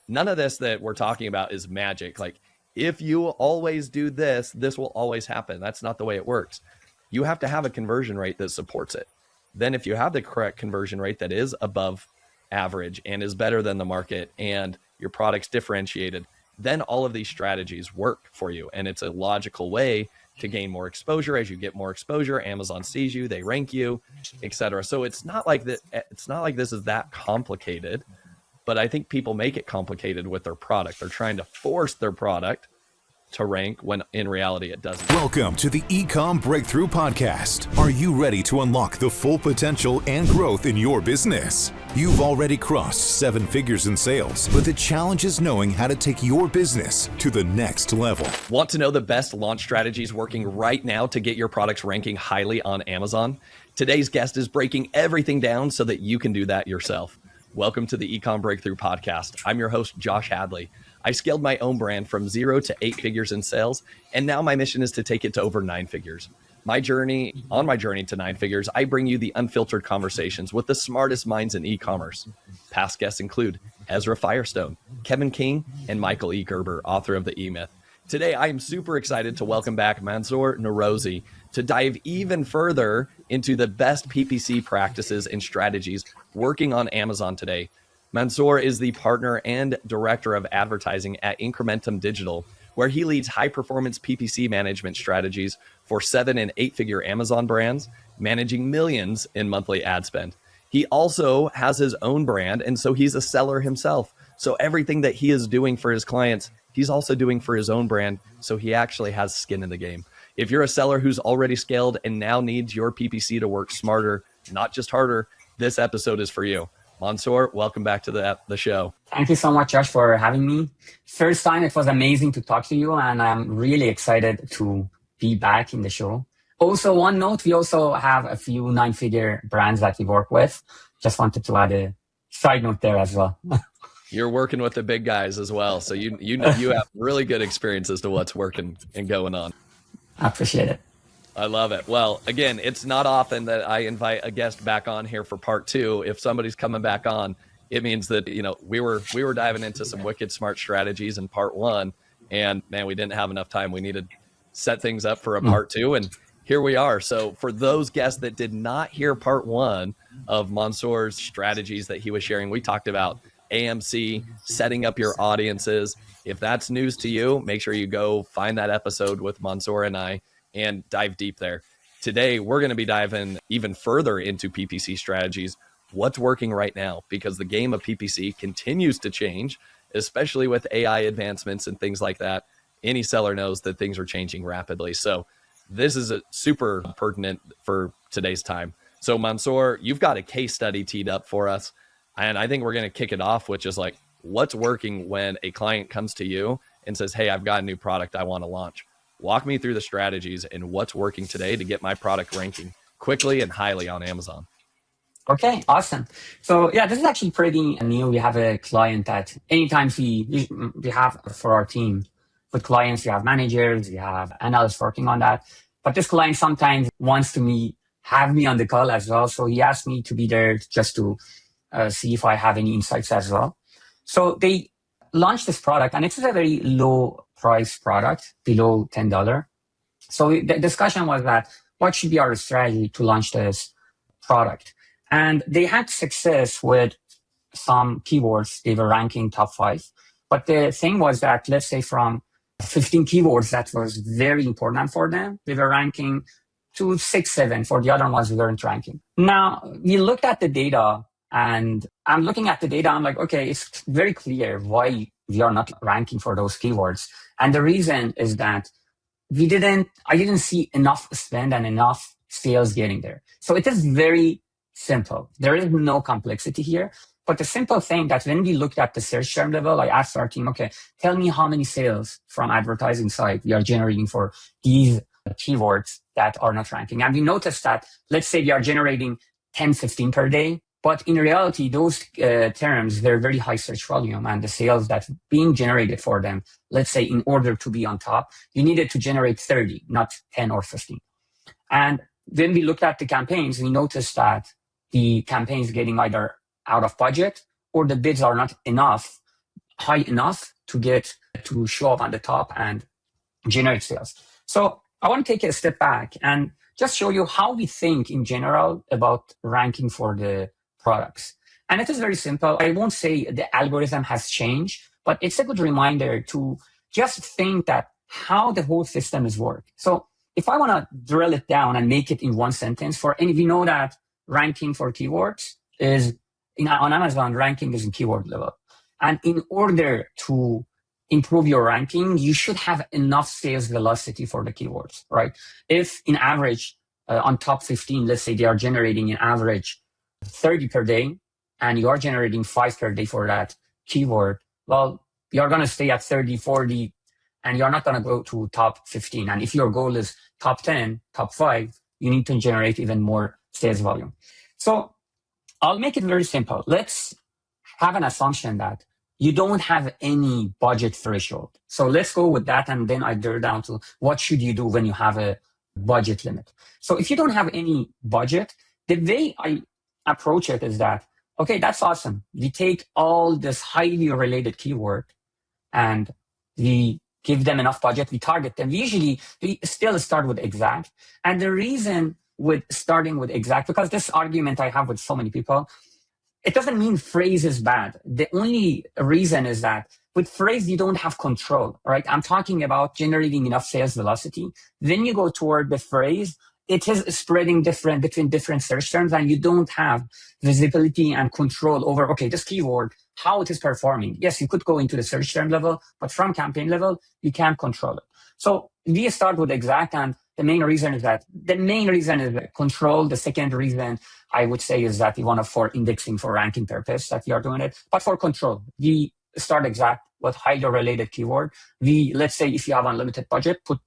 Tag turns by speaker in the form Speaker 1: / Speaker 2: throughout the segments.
Speaker 1: none of this that we're talking about is magic. Like, if you always do this, this will always happen. That's not the way it works. You have to have a conversion rate that supports it. Then if you have the correct conversion rate that is above average and is better than the market and your product's differentiated, then all of these strategies work for you. And it's a logical way to gain more exposure. As you get more exposure, Amazon sees you, they rank you, etc. So it's not like that. It's not like this is that complicated, but I think people make it complicated with their product. They're trying to force their product to rank when in reality it doesn't.
Speaker 2: Welcome to the Ecomm Breakthrough Podcast. Are you ready to unlock the full potential and growth in your business? You've already crossed 7 figures in sales, but the challenge is knowing how to take your business to the next level.
Speaker 1: Want to know the best launch strategies working right now to get your products ranking highly on Amazon? Today's guest is breaking everything down so that you can do that yourself. Welcome to the Ecomm Breakthrough Podcast. I'm your host, Josh Hadley. I scaled my own brand from 0 to 8 figures in sales, and now my mission is to take it to over 9 figures. On my journey to 9 figures, I bring you the unfiltered conversations with the smartest minds in e-commerce. Past guests include Ezra Firestone, Kevin King, and Michael E. Gerber, author of The E-Myth. Today, I am super excited to welcome back Mansoor Narouzi to dive even further into the best PPC practices and strategies working on Amazon today. Mansoor is the partner and director of advertising at Incrementum Digital, where he leads high-performance PPC management strategies for 7- and 8-figure Amazon brands, managing millions in monthly ad spend. He also has his own brand, and so he's a seller himself. So everything that he is doing for his clients, he's also doing for his own brand, so he actually has skin in the game. If you're a seller who's already scaled and now needs your PPC to work smarter, not just harder, this episode is for you. Mansoor, welcome back to the show.
Speaker 3: Thank you so much, Josh, for having me. First time, it was amazing to talk to you, and I'm really excited to be back in the show. Also, one note, we also have a few 9-figure brands that we work with. Just wanted to add a side note there as well.
Speaker 1: You're working with the big guys as well, so you know you have really good experience as to what's working and going on.
Speaker 3: I appreciate it.
Speaker 1: I love it. Well, again, it's not often that I invite a guest back on here for part 2. If somebody's coming back on, it means that, we were diving into some wicked smart strategies in part 1, and man, we didn't have enough time. We needed to set things up for a part 2, and here we are. So for those guests that did not hear part 1 of Mansoor's strategies that he was sharing, we talked about AMC, setting up your audiences. If that's news to you, make sure you go find that episode with Mansoor and I and dive deep there. Today, we're going to be diving even further into PPC strategies, what's working right now, because the game of PPC continues to change, especially with AI advancements and things like that. Any seller knows that things are changing rapidly. So this is a super pertinent for today's time. So Mansoor, you've got a case study teed up for us. And I think we're going to kick it off with just like, what's working when a client comes to you and says, hey, I've got a new product I want to launch. Walk me through the strategies and what's working today to get my product ranking quickly and highly on Amazon.
Speaker 3: Okay, awesome. So yeah, this is actually pretty new. We have a client that anytime we have for our team with clients, we have managers, we have analysts working on that. But this client sometimes wants to have me on the call as well. So he asked me to be there just to see if I have any insights as well. So they launched this product, and it's a very low price product, below $10. So the discussion was that what should be our strategy to launch this product? And they had success with some keywords. They were ranking top 5. But the thing was that, let's say from 15 keywords that was very important for them, they were ranking to 6, 7. For the other ones, we weren't ranking. Now, we looked at the data, and I'm looking at the data. I'm like, okay, it's very clear why we are not ranking for those keywords. And the reason is that I didn't see enough spend and enough sales getting there. So it is very simple. There is no complexity here. But the simple thing that when we looked at the search term level, I asked our team, okay, tell me how many sales from advertising side we are generating for these keywords that are not ranking. And we noticed that, let's say we are generating 10, 15 per day. But in reality, those terms, they're very high search volume, and the sales that's being generated for them, let's say in order to be on top, you needed to generate 30, not 10 or 15. And when we looked at the campaigns, we noticed that the campaigns getting either out of budget or the bids are not enough high enough to show up on the top and generate sales. So I want to take a step back and just show you how we think in general about ranking for the products. And it is very simple. I won't say the algorithm has changed, but it's a good reminder to just think that how the whole system is work. So if I want to drill it down and make it in one sentence, we know that ranking for keywords is on Amazon, ranking is in keyword level. And in order to improve your ranking, you should have enough sales velocity for the keywords, right? If in average on top 15, let's say they are generating an average 30 per day, and you are generating 5 per day for that keyword, well, you're going to stay at 30, 40, and you're not going to go to top 15. And if your goal is top 10, top 5, you need to generate even more sales volume. So I'll make it very simple. Let's have an assumption that you don't have any budget threshold. So let's go with that, and then I drill down to what should you do when you have a budget limit. So if you don't have any budget, the way I approach it is that, okay, that's awesome. We take all this highly related keyword and we give them enough budget, we target them. We still start with exact. And the reason with starting with exact, because this argument I have with so many people, it doesn't mean phrase is bad. The only reason is that with phrase, you don't have control, right? I'm talking about generating enough sales velocity. Then you go toward the phrase. It is spreading between different search terms, and you don't have visibility and control over, okay, this keyword, how it is performing. Yes, you could go into the search term level, but from campaign level, you can't control it. So we start with exact, and the main reason is control. The second reason I would say is that we want to for indexing for ranking purpose that we are doing it. But for control, we start exact with highly related keyword. Let's say if you have unlimited budget, put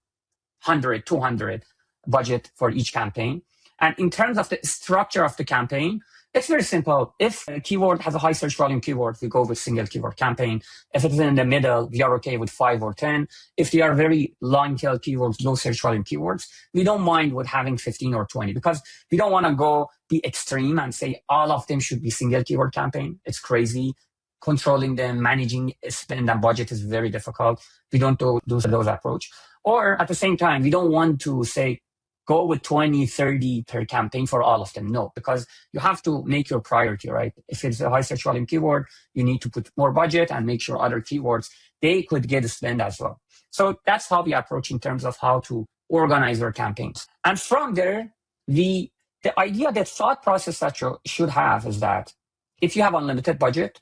Speaker 3: 100, 200 budget for each campaign. And in terms of the structure of the campaign, it's very simple. If a keyword has a high search volume keyword, we go with single keyword campaign. If it's in the middle, we are okay with 5 or 10. If they are very long tail keywords, low search volume keywords, we don't mind with having 15 or 20, because we don't want to be extreme and say all of them should be single keyword campaign. It's crazy. Controlling them, managing spend and budget is very difficult. We don't do those approach. Or at the same time, we don't want to say, go with 20, 30 per campaign for all of them. No, because you have to make your priority, right? If it's a high search volume keyword, you need to put more budget and make sure other keywords, they could get a spend as well. So that's how we approach in terms of how to organize your campaigns. And from there, the idea, that thought process that you should have is that if you have unlimited budget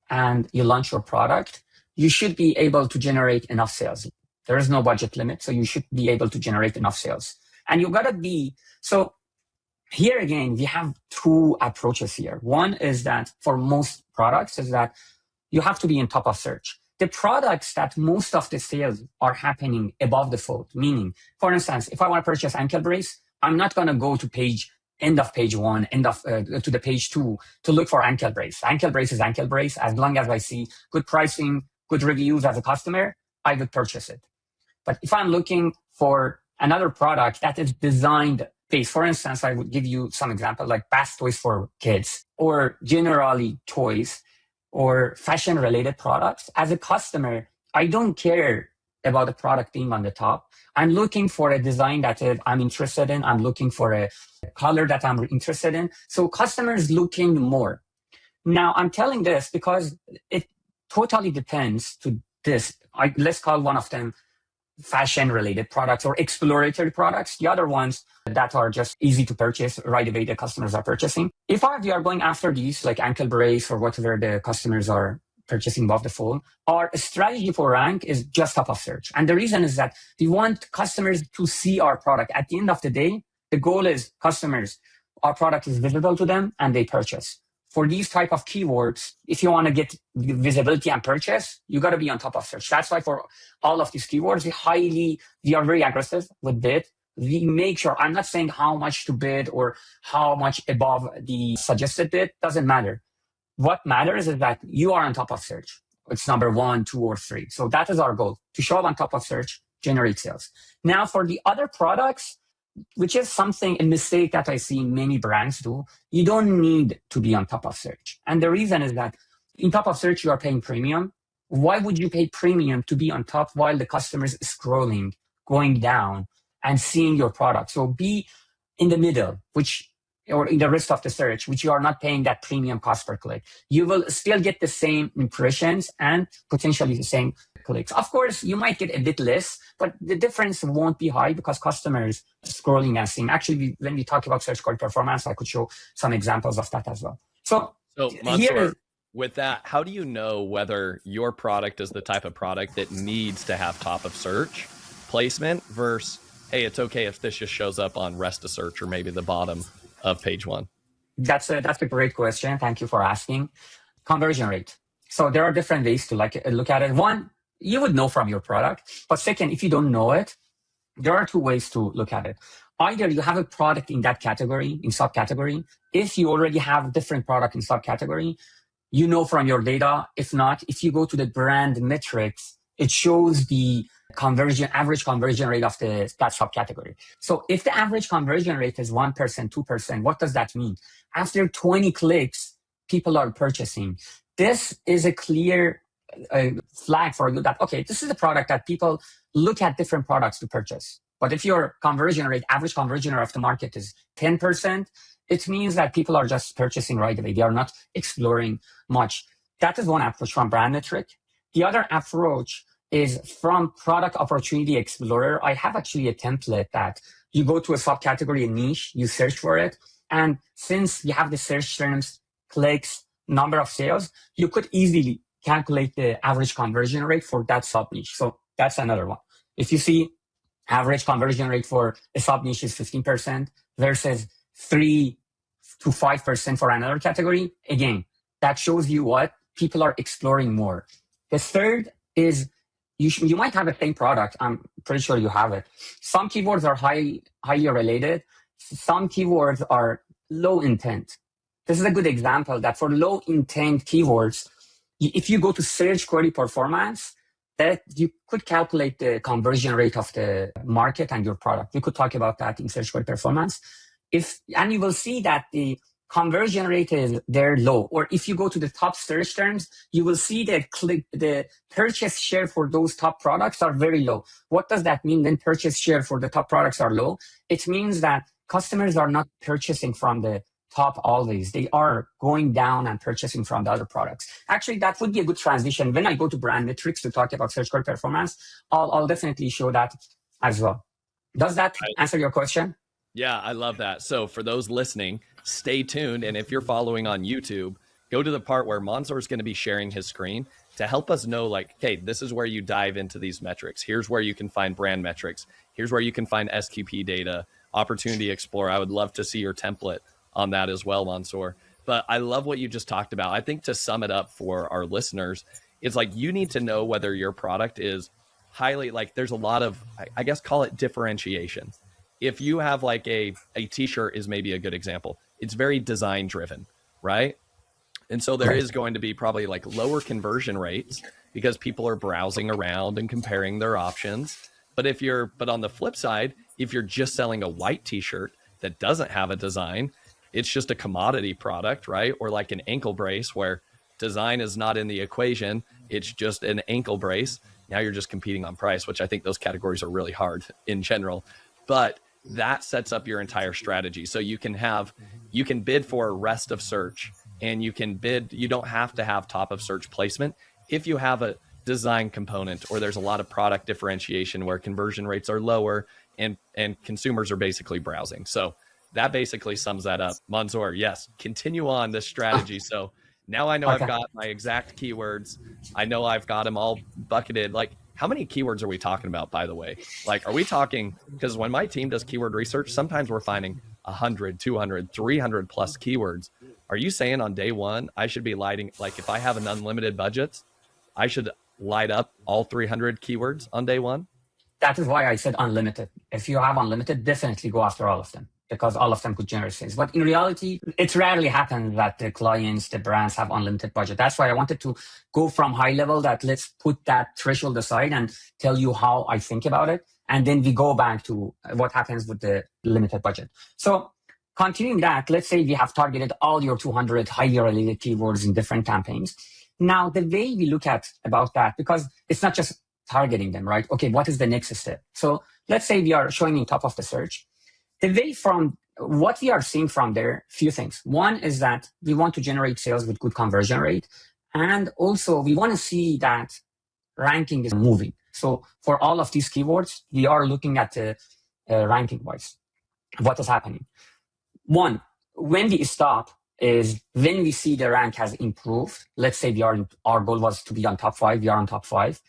Speaker 3: and you launch your product, you should be able to generate enough sales. There is no budget limit, so you should be able to generate enough sales. And you gotta so here again, we have two approaches here. One is that for most products is that you have to be in top of search. The products that most of the sales are happening above the fold, meaning, for instance, if I want to purchase ankle brace, I'm not gonna go to end of page 1, to the page 2 to look for ankle brace. Ankle brace is ankle brace. As long as I see good pricing, good reviews as a customer, I would purchase it. But if I'm looking for another product that is designed based, for instance, I would give you some example like bath toys for kids, or generally toys or fashion related products. As a customer, I don't care about the product being on the top. I'm looking for a design that I'm interested in. I'm looking for a color that I'm interested in. So customers looking more. Now I'm telling this because it totally depends to this. Let's call one of them fashion related products or exploratory products. The other ones that are just easy to purchase right away, the customers are purchasing. If we are going after these like ankle brace or whatever the customers are purchasing above the fold, our strategy for rank is just top of search. And the reason is that we want customers to see our product. At the end of the day, the goal is our product is visible to them and they purchase. For these type of keywords, if you want to get visibility and purchase, you got to be on top of search. That's why for all of these keywords, we are very aggressive with bid. We make sure, I'm not saying how much to bid or how much above the suggested bid, doesn't matter. What matters is that you are on top of search. It's number 1, 2, or 3. So that is our goal, to show up on top of search, generate sales. Now for the other products, which is a mistake that I see many brands do, you don't need to be on top of search. And the reason is that in top of search, you are paying premium. Why would you pay premium to be on top while the customer is scrolling, going down, and seeing your product? So be in the middle, or in the rest of the search, which you are not paying that premium cost per click. You will still get the same impressions and potentially the same clicks. Of course, you might get a bit less, but the difference won't be high because customers scrolling and seeing. Actually, when we talk about search query performance, I could show some examples of that as well. So
Speaker 1: Mansoor, with that, how do you know whether your product is the type of product that needs to have top of search placement versus, hey, it's okay if this just shows up on rest of search or maybe the bottom of page one?
Speaker 3: That's a great question. Thank you for asking. Conversion rate. So there are different ways to look at it. One, you would know from your product. But second, if you don't know it, there are two ways to look at it. Either you have a product in that category, in subcategory. If you already have different product in subcategory, you know from your data. If not, if you go to the brand metrics, it shows the average conversion rate of that subcategory. So if the average conversion rate is 1%, 2%, what does that mean? After 20 clicks, people are purchasing. This is a clear flag for you that, okay, this is a product that people look at different products to purchase. But if your conversion rate, average conversion rate of the market is 10%, it means that people are just purchasing right away. They are not exploring much. That is one approach from brand metric. The other approach is from Product Opportunity Explorer. I have actually a template that you go to a subcategory, a niche, you search for it. And since you have the search terms, clicks, number of sales, you could easily calculate the average conversion rate for that sub niche. So that's another one. If you see average conversion rate for a sub niche is 15% versus 3 to 5% for another category, again, that shows you what people are exploring more. The third is you might have the same product. I'm pretty sure you have it. Some keywords are highly related. Some keywords are low intent. This is a good example that for low intent keywords, if you go to search query performance, that you could calculate the conversion rate of the market and your product. We could talk about that in search query performance. And you will see that the conversion rate is there low. Or if you go to the top search terms, you will see the purchase share for those top products are very low. What does that mean when purchase share for the top products are low? It means that customers are not purchasing from the top always. They are going down and purchasing from the other products. Actually, that would be a good transition. When I go to brand metrics to talk about search query performance, I'll definitely show that as well. Does that answer your question?
Speaker 1: Yeah, I love that. So for those listening, stay tuned. And if you're following on YouTube, go to the part where Mansoor is going to be sharing his screen to help us know, like, okay, this is where you dive into these metrics. Here's where you can find brand metrics. Here's where you can find SQP data, Opportunity Explorer. I would love to see your template on that as well, Mansoor. But I love what you just talked about. I think to sum it up for our listeners, it's like you need to know whether your product is highly, like there's a lot of, I guess, call it differentiation. If you have like a t-shirt is maybe a good example. It's very design driven, right? And so there is going to be probably like lower conversion rates because people are browsing around and comparing their options. But on the flip side, if you're just selling a white t-shirt that doesn't have a design, it's just a commodity product, right? Or like an ankle brace where design is not in the equation. It's just an ankle brace. Now you're just competing on price, which I think those categories are really hard in general. But that sets up your entire strategy. So you can bid for rest of search, and you don't have to have top of search placement if you have a design component or there's a lot of product differentiation where conversion rates are lower and consumers are basically browsing. So that basically sums that up. Mansoor, yes, continue on this strategy. So now I know I've got my exact keywords. I know I've got them all bucketed. Like, how many keywords are we talking about, by the way? Like, are we talking, because when my team does keyword research, sometimes we're finding 100, 200, 300 plus keywords. Are you saying on day one, I should be lighting, like if I have an unlimited budget, I should light up all 300 keywords on day one?
Speaker 3: That is why I said unlimited. If you have unlimited, definitely go after all of them, because all of them could generate sales. But in reality, it rarely happens that the clients, the brands have unlimited budget. That's why I wanted to go from high level that let's put that threshold aside and tell you how I think about it. And then we go back to what happens with the limited budget. So continuing that, let's say we have targeted all your 200 highly related keywords in different campaigns. Now, the way we look at about that, because it's not just targeting them, right? Okay, what is the next step? So let's say we are showing in top of the search. The way from what we are seeing from there, few things. One is that we want to generate sales with good conversion rate. And also we want to see that ranking is moving. So for all of these keywords, we are looking at the ranking wise. What is happening? One, when we stop is when we see the rank has improved. Let's say our goal was to be on top 5. We are on top 5.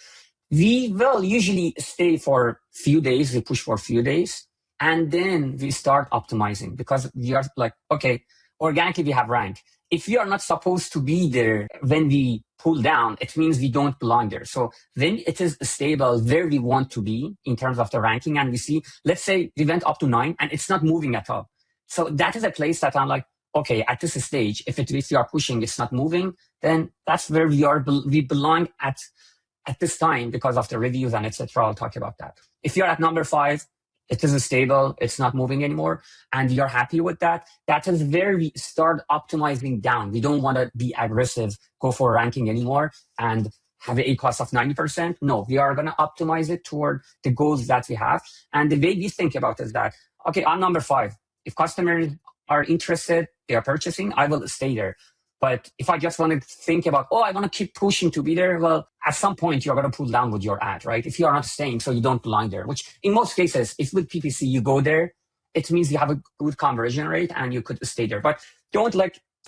Speaker 3: We will usually stay for few days. We push for a few days. And then we start optimizing because we are like, okay, organically we have rank. If we are not supposed to be there when we pull down, it means we don't belong there. So then it is stable where we want to be in terms of the ranking. And we see, let's say we went up to 9 and it's not moving at all. So that is a place that I'm like, okay, at this stage, if we are pushing, it's not moving, then that's where we belong at this time because of the reviews and etc. I'll talk about that. If you're at number 5, it is stable, it's not moving anymore, and you're happy with that, that is where we start optimizing down. We don't want to be aggressive, go for ranking anymore, and have a cost of 90%. No, we are going to optimize it toward the goals that we have. And the way we think about it is that, okay, I'm number 5. If customers are interested, they are purchasing, I will stay there. But if I just want to think about, I want to keep pushing to be there, well, at some point you're going to pull down with your ad, right? If you are not staying, so you don't belong there, which in most cases, if with PPC you go there, it means you have a good conversion rate and you could stay there. But don't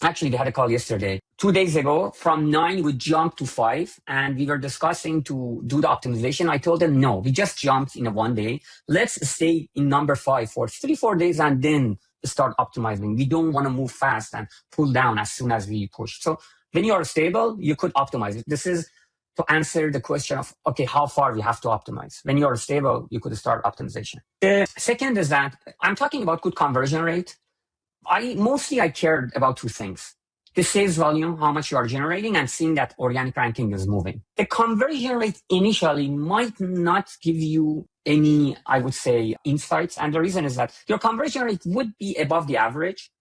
Speaker 3: actually they had a call yesterday. 2 days ago, from 9, we jumped to 5 and we were discussing to do the optimization. I told them, no, we just jumped in a 1 day. Let's stay in number 5 for 3-4 days and then start optimizing. We don't want to move fast and pull down as soon as we push. So when you are stable, you could optimize it. This is to answer the question of, okay, how far we have to optimize. When you are stable, you could start optimization. The second is that I'm talking about good conversion rate. I cared about 2 things. The sales volume, how much you are generating, and seeing that organic ranking is moving. The conversion rate initially might not give you any, I would say, insights. And the reason is that your conversion rate would be above the average,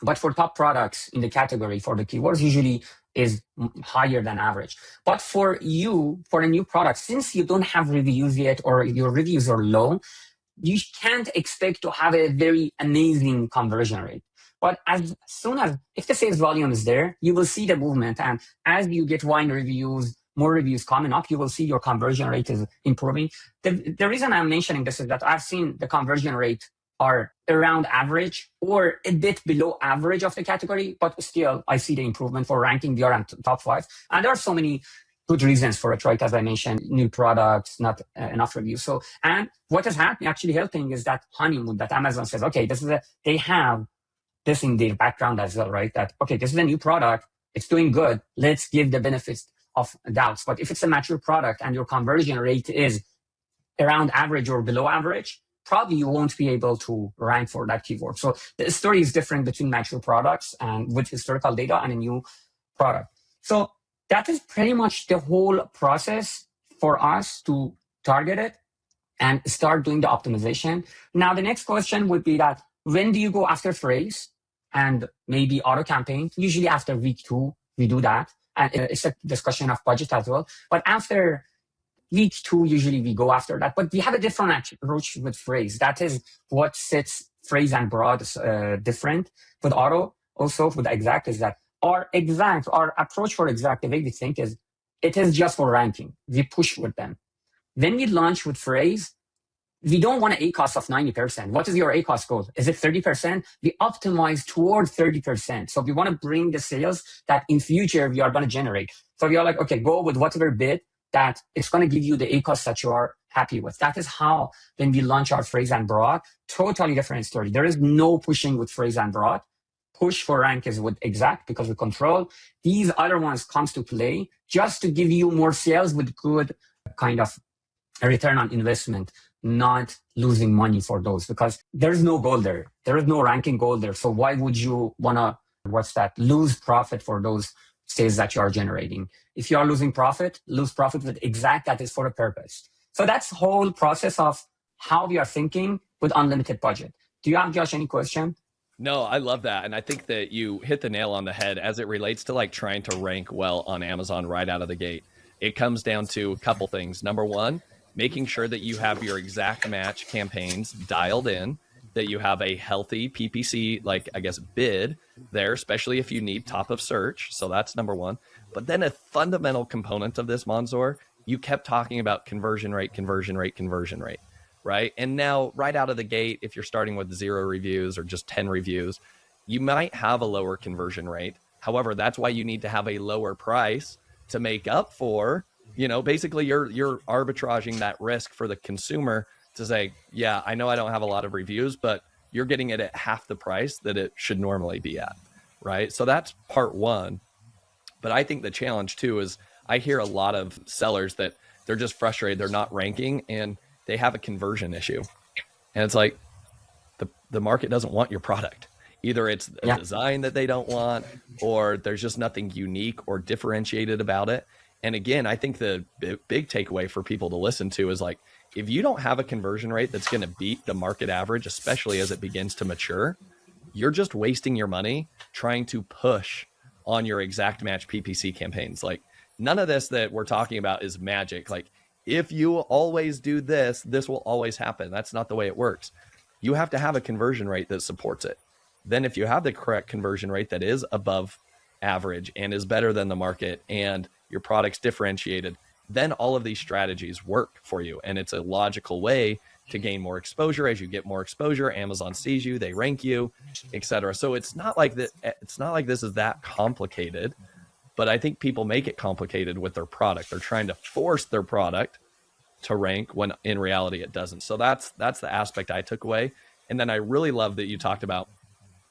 Speaker 3: but for top products in the category for the keywords usually is higher than average. But for you, for a new product, since you don't have reviews yet or your reviews are low, you can't expect to have a very amazing conversion rate. But as soon as, if the sales volume is there, you will see the movement. And as you get wine reviews, more reviews coming up, you will see your conversion rate is improving. The reason I'm mentioning this is that I've seen the conversion rate are around average or a bit below average of the category, but still I see the improvement for ranking. We are on top 5. And there are so many good reasons for it, right? As I mentioned, new products, not enough reviews. So, and what is actually helping is that honeymoon that Amazon says, okay, they have this in their background as well, right? That, okay, this is a new product. It's doing good. Let's give the benefits of doubts. But if it's a mature product and your conversion rate is around average or below average, probably you won't be able to rank for that keyword. So the story is different between mature products and with historical data and a new product. So that is pretty much the whole process for us to target it and start doing the optimization. Now, the next question would be that when do you go after phrase and maybe auto campaign? Usually after week 2, we do that. And it's a discussion of budget as well. But after week 2, usually we go after that. But we have a different approach with phrase. That is what sets phrase and broad different. With auto, also with exact, is that our approach for exact, the way we think is, it is just for ranking. We push with them. When we launch with phrase, we don't want an ACoS of 90%. What is your ACoS goal? Is it 30%? We optimize toward 30%. So we want to bring the sales that in future we are going to generate. So we are like, okay, go with whatever bid that it's going to give you the ACoS that you are happy with. That is how when we launch our phrase and broad, totally different story. There is no pushing with phrase and broad. Push for rank is with exact because we control. These other ones comes to play just to give you more sales with good kind of a return on investment, not losing money for those because there's no goal there. There is no ranking goal there. So why would you want to, lose profit for those sales that you are generating? If you are losing profit, lose profit with exact, that is for a purpose. So that's the whole process of how we are thinking with unlimited budget. Do you have, Josh, any question?
Speaker 1: No, I love that. And I think that you hit the nail on the head as it relates to like trying to rank well on Amazon right out of the gate. It comes down to a couple things. Number one, making sure that you have your exact match campaigns dialed in, that you have a healthy PPC, like I guess, bid there, especially if you need top of search. So that's number one. But then a fundamental component of this, Manzoor, you kept talking about conversion rate, conversion rate, conversion rate, right? And now, right out of the gate, if you're starting with 0 reviews or just 10 reviews, you might have a lower conversion rate. However, that's why you need to have a lower price to make up for, basically you're arbitraging that risk for the consumer to say, yeah, I know I don't have a lot of reviews, but you're getting it at half the price that it should normally be at, right? So that's part one. But I think the challenge too is I hear a lot of sellers that they're just frustrated, they're not ranking, and they have a conversion issue. And it's like the market doesn't want your product. Either it's a design that they don't want, or there's just nothing unique or differentiated about it. And again, I think the big takeaway for people to listen to is like, if you don't have a conversion rate that's going to beat the market average, especially as it begins to mature, you're just wasting your money trying to push on your exact match PPC campaigns. Like, none of this that we're talking about is magic. Like, if you always do this, this will always happen. That's not the way it works. You have to have a conversion rate that supports it. Then if you have the correct conversion rate that is above average and is better than the market and your product's differentiated, then all of these strategies work for you. And it's a logical way to gain more exposure. As you get more exposure, Amazon sees you, they rank you, etc. So it's not like that. It's not like this is that complicated, but I think people make it complicated with their product. They're trying to force their product to rank when in reality it doesn't. So that's the aspect I took away. And then I really love that you talked about,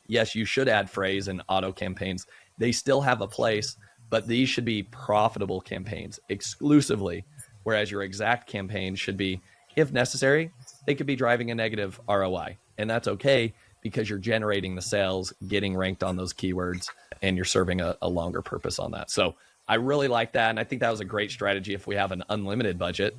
Speaker 1: yes, you should add phrase and auto campaigns. They still have a place, but these should be profitable campaigns exclusively, whereas your exact campaign should be, if necessary, they could be driving a negative ROI. And that's okay because you're generating the sales, getting ranked on those keywords, and you're serving a longer purpose on that. So I really like that. And I think that was a great strategy if we have an unlimited budget.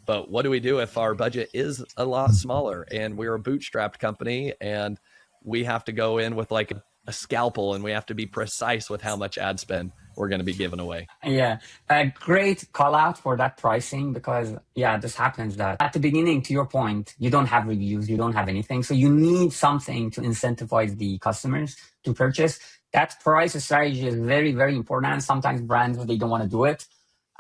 Speaker 1: But what do we do if our budget is a lot smaller and we're a bootstrapped company and we have to go in with like a scalpel and we have to be precise with how much ad spend we're going to be giving away?
Speaker 3: Yeah, a great call out for that pricing, because this happens that at the beginning, to your point, you don't have reviews, you don't have anything. So you need something to incentivize the customers to purchase. That price strategy is very, very important. Sometimes brands, they don't want to do it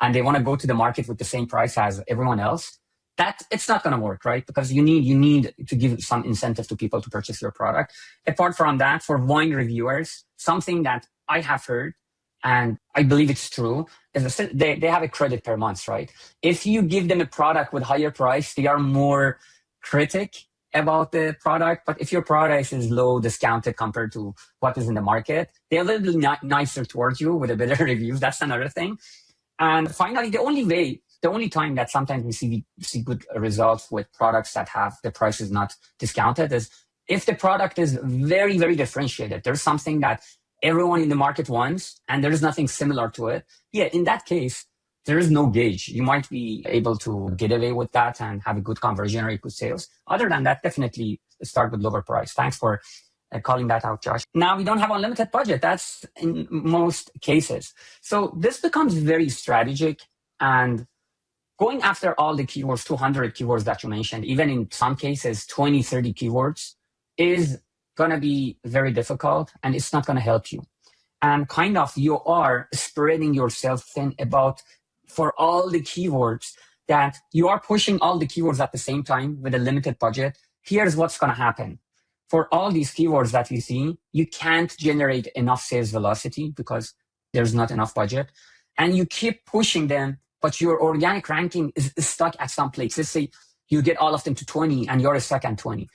Speaker 3: and they want to go to the market with the same price as everyone else. That it's not going to work, right? Because you need to give some incentive to people to purchase your product. Apart from that, for wine reviewers, something that I have heard, and I believe it's true, is they have a credit per month, right? If you give them a product with higher price, they are more critic about the product. But if your price is low, discounted compared to what is in the market, they're a little bit nicer towards you with a better reviews. That's another thing. And finally, the only time that sometimes we see good results with products that have the prices not discounted is if the product is very, very differentiated. There's something that everyone in the market wants and there's nothing similar to it. Yeah, in that case, there is no gauge. You might be able to get away with that and have a good conversion rate, good sales. Other than that, definitely start with lower price. Thanks for calling that out, Josh. Now, we don't have unlimited budget. That's in most cases. So this becomes very strategic, and going after all the keywords, 200 keywords that you mentioned, even in some cases, 20, 30 keywords is going to be very difficult and it's not going to help you. And kind of you are spreading yourself thin for all the keywords that you are pushing all the keywords at the same time with a limited budget. Here's what's going to happen. For all these keywords that you see, you can't generate enough sales velocity because there's not enough budget. And you keep pushing them, but your organic ranking is stuck at some place. Let's say you get all of them to 20 and you're stuck at 20.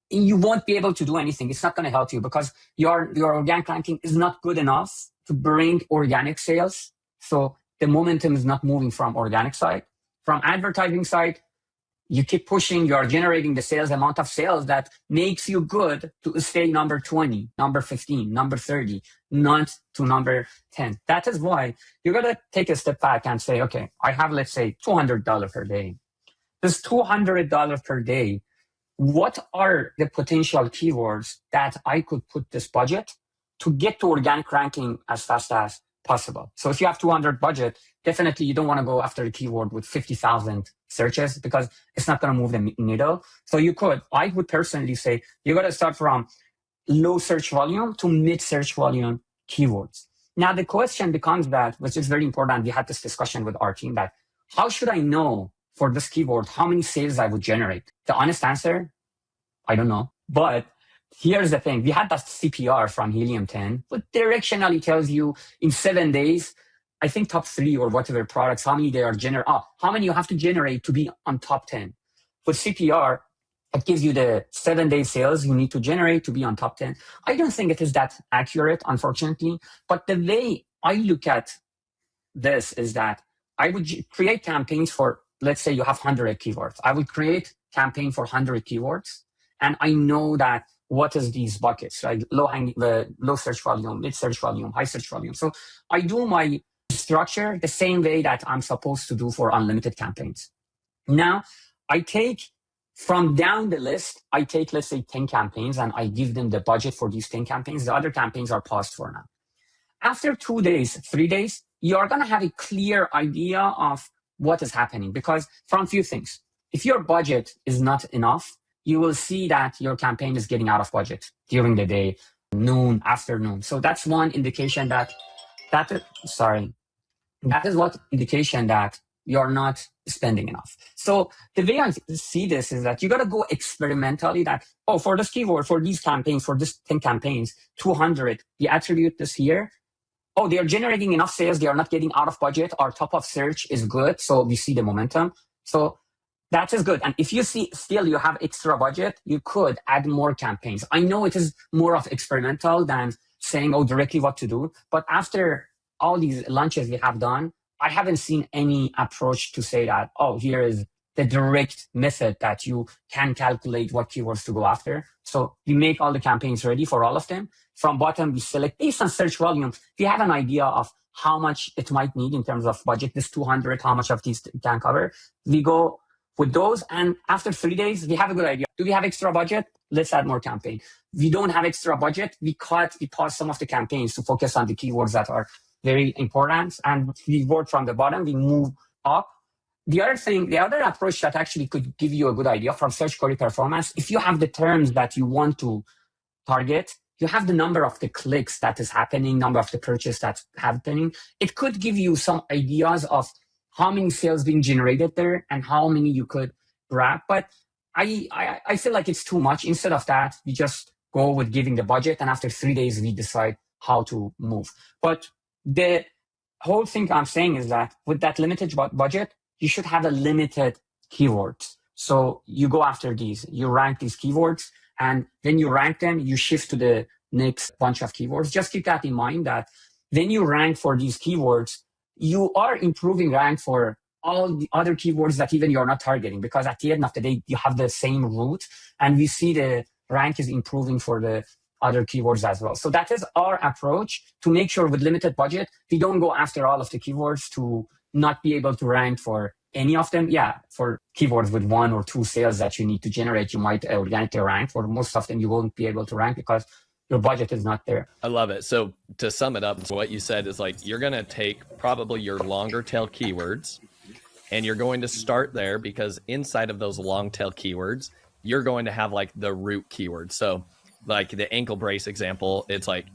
Speaker 3: You won't be able to do anything. It's not going to help you because your organic ranking is not good enough to bring organic sales. So the momentum is not moving from organic side. From advertising side, you keep pushing, you're generating the sales amount of sales that makes you good to stay number 20, number 15, number 30, not to number 10. That is why you got to take a step back and say, okay, I have, let's say, $200 per day. This $200 per day what are the potential keywords that I could put this budget to get to organic ranking as fast as possible. So if you have 200 budget, definitely you don't want to go after a keyword with 50,000 searches because it's not going to move the needle. So I would personally say, you got to start from low search volume to mid search volume keywords. Now the question becomes that, which is very important. We had this discussion with our team that how should I know for this keyword how many sales I would generate? The honest answer, I don't know. But here's the thing. We had that CPR from Helium 10, but directionally tells you in 7 days, I think top 3 or whatever products, how many they are how many you have to generate to be on top 10. With CPR, it gives you the 7-day sales you need to generate to be on top 10. I don't think it is that accurate, unfortunately. But the way I look at this is that I would create campaigns for, let's say you have 100 keywords. I would create campaign for 100 keywords. And I know that what is these buckets, right? Low search volume, mid search volume, high search volume. So I do my structure the same way that I'm supposed to do for unlimited campaigns. Now I take from down the list, I take, let's say 10 campaigns and I give them the budget for these 10 campaigns. The other campaigns are paused for now. After 2 days, 3 days, you're going to have a clear idea of what is happening because from few things. If your budget is not enough, you will see that your campaign is getting out of budget during the day, noon, afternoon. So that's one indication that is what indication that you're not spending enough. So the way I see this is that you got to go experimentally that, for this keyword, for these campaigns, for this 10 campaigns, 200, we attribute this here. They are generating enough sales. They are not getting out of budget. Our top of search is good. So we see the momentum. So that is good. And if you see still you have extra budget, you could add more campaigns. I know it is more of experimental than saying, directly what to do. But after all these launches we have done, I haven't seen any approach to say that, here is the direct method that you can calculate what keywords to go after. So we make all the campaigns ready for all of them. From bottom, we select based on search volume. We have an idea of how much it might need in terms of budget. This 200, how much of these can cover. We go with those. And after 3 days, we have a good idea. Do we have extra budget? Let's add more campaign. We don't have extra budget. We pause some of the campaigns to focus on the keywords that are very important. And we work from the bottom, we move up. The other approach that actually could give you a good idea from search query performance, if you have the terms that you want to target, you have the number of the clicks that is happening, number of the purchase that's happening. It could give you some ideas of how many sales being generated there and how many you could grab. But I feel like it's too much. Instead of that, we just go with giving the budget. And after 3 days, we decide how to move. But the whole thing I'm saying is that with that limited budget, you should have a limited keywords. So you go after these, you rank these keywords, and then you rank them, you shift to the next bunch of keywords. Just keep that in mind that when you rank for these keywords, you are improving rank for all the other keywords that even you're not targeting, because at the end of the day, you have the same route, and we see the rank is improving for the other keywords as well. So that is our approach to make sure with limited budget, we don't go after all of the keywords to not be able to rank for any of them. Yeah, for keywords with 1 or 2 sales that you need to generate, you might organically rank. For most of them, you won't be able to rank because your budget is not there.
Speaker 1: I love it. So to sum it up, what you said is like, you're going to take probably your longer tail keywords and you're going to start there, because inside of those long tail keywords, you're going to have like the root keywords. So like the ankle brace example, it's like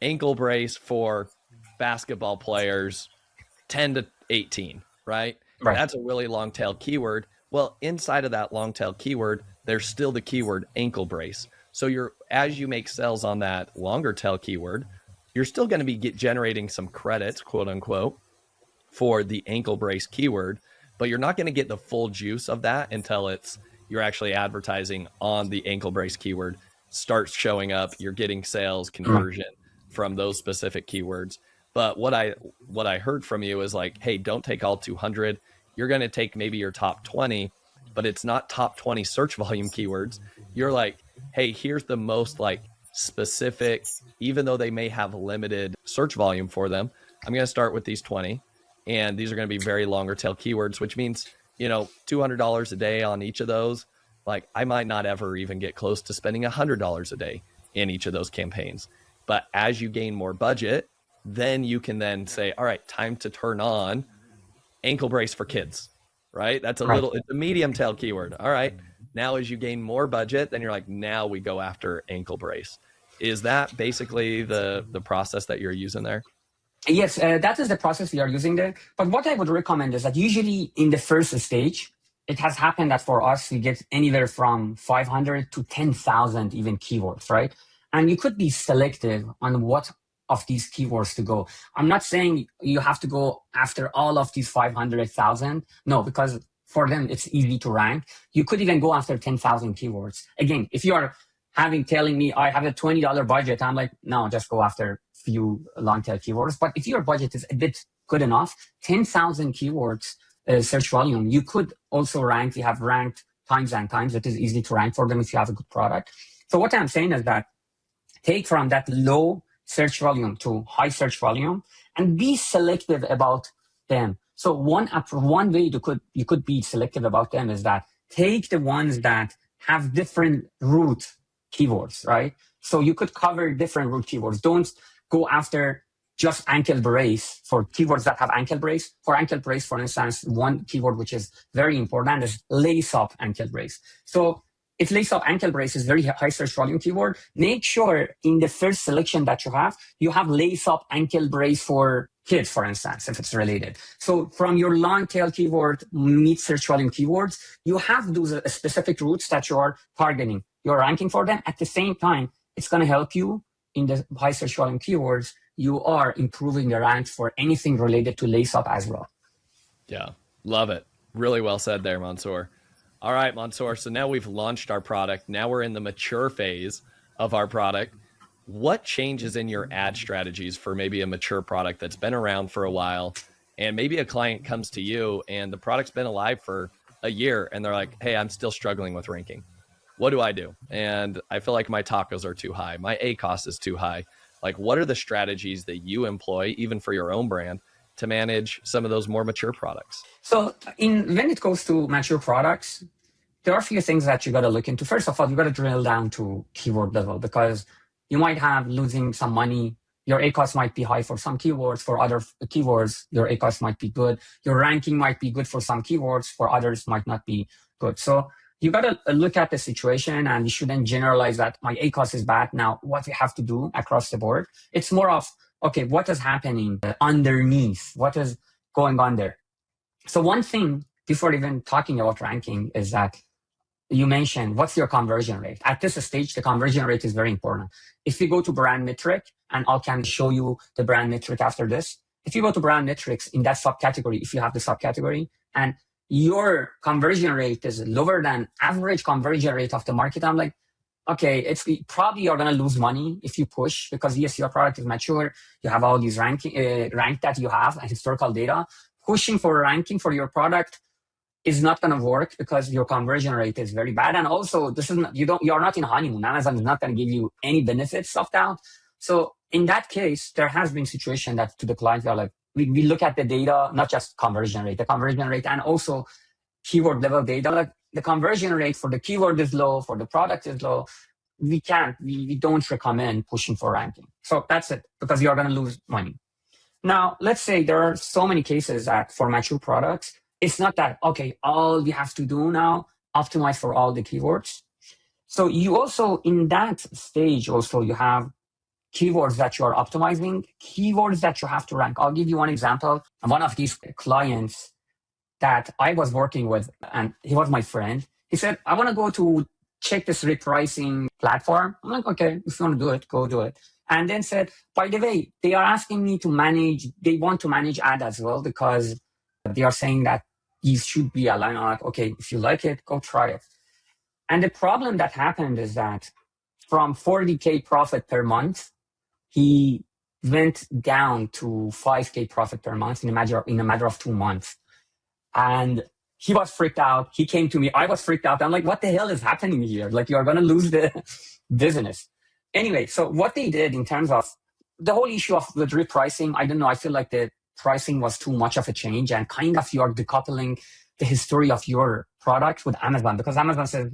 Speaker 1: ankle brace for basketball players 10 to 18, right? That's a really long tail keyword. Well, inside of that long tail keyword, there's still the keyword ankle brace. So as you make sales on that longer tail keyword, you're still going to be generating some credits, quote unquote, for the ankle brace keyword, but you're not going to get the full juice of that until you're actually advertising on the ankle brace keyword, starts showing up, you're getting sales conversion from those specific keywords. But what I heard from you is like, hey, don't take all 200. You're going to take maybe your top 20, but it's not top 20 search volume keywords. You're like, hey, here's the most like specific, even though they may have limited search volume for them, I'm going to start with these 20. And these are going to be very longer tail keywords, which means, $200 a day on each of those. like I might not ever even get close to spending $100 a day in each of those campaigns. But as you gain more budget, then you can then say, all right, time to turn on ankle brace for kids, right? That's it's a medium tail keyword. All right. Now, as you gain more budget, then you're like, now we go after ankle brace. Is that basically the process that you're using there?
Speaker 3: Yes, that is the process we are using there. But what I would recommend is that usually in the first stage, it has happened that for us, we get anywhere from 500 to 10,000 even keywords, right? And you could be selective on what of these keywords to go. I'm not saying you have to go after all of these 500,000. No, because for them, it's easy to rank. You could even go after 10,000 keywords. Again, if you are telling me I have a $20 budget, I'm like, no, just go after few long tail keywords. But if your budget is a bit good enough, 10,000 keywords search volume, you could also rank. We have ranked times and times. It is easy to rank for them if you have a good product. So what I'm saying is that take from that low search volume to high search volume and be selective about them. So one way you could be selective about them is that take the ones that have different root keywords, right? So you could cover different root keywords. Don't go after just ankle brace for keywords that have ankle brace. For ankle brace, for instance, one keyword which is very important is lace up ankle brace. So if lace up ankle brace is very high search volume keyword, make sure in the first selection that you have lace up ankle brace for kids, for instance, if it's related. So from your long tail keyword, mid search volume keywords, you have those specific routes that you are targeting. You're ranking for them. At the same time, it's going to help you in the high search volume keywords. You are improving the ranks for anything related to lace up as well.
Speaker 1: Yeah, love it. Really well said there, Mansoor. All right, Mansoor. So now we've launched our product. Now we're in the mature phase of our product. What changes in your ad strategies for maybe a mature product that's been around for a while, and maybe a client comes to you and the product's been alive for a year and they're like, hey, I'm still struggling with ranking. What do I do? And I feel like my tacos are too high. My ACoS is too high. Like, what are the strategies that you employ, even for your own brand, to manage some of those more mature products?
Speaker 3: So when it goes to mature products, there are a few things that you got to look into. First of all, you got to drill down to keyword level, because you might have losing some money. Your ACoS might be high for some keywords. For other keywords, your ACoS might be good. Your ranking might be good for some keywords. For others, might not be good. So you got to look at the situation, and you shouldn't generalize that my ACoS is bad. Now, what we have to do across the board, it's more of, okay, what is happening underneath? What is going on there? So one thing, before even talking about ranking, is that you mentioned, what's your conversion rate? At this stage, the conversion rate is very important. If we go to brand metric, and I can show you the brand metric after this. If you go to brand metrics in that subcategory, if you have the subcategory, and your conversion rate is lower than average conversion rate of the market, I'm like, okay, it's probably you're going to lose money if you push, because yes, your product is mature. You have all these rank that you have and historical data. Pushing for ranking for your product is not going to work because your conversion rate is very bad. And also, you're not in honeymoon. Amazon is not going to give you any benefits of that. So in that case, there has been situation that to the client, we are like, we look at the data, not just conversion rate, the conversion rate and also keyword level data. Like the conversion rate for the keyword is low, for the product is low. We don't recommend pushing for ranking. So that's it, because you're going to lose money. Now, let's say there are so many cases that for mature products, it's not that, okay, all we have to do now, optimize for all the keywords. So you also, in that stage, also you have keywords that you are optimizing, keywords that you have to rank. I'll give you one example. One of these clients that I was working with, and he was my friend, he said, I want to go to check this repricing platform. I'm like, okay, if you want to do it, go do it. And then said, by the way, they are asking me to manage, they want to manage ad as well, because they are saying that these should be aligned. I'm like, okay, if you like it, go try it. And the problem that happened is that from 40K profit per month, he went down to 5K profit per month in a matter of 2 months. And he was freaked out. He came to me. I was freaked out. I'm like, what the hell is happening here? Like, you're going to lose the business. Anyway, so what they did in terms of the whole issue of the repricing, I don't know. I feel like the pricing was too much of a change, and kind of you're decoupling the history of your product with Amazon, because Amazon says,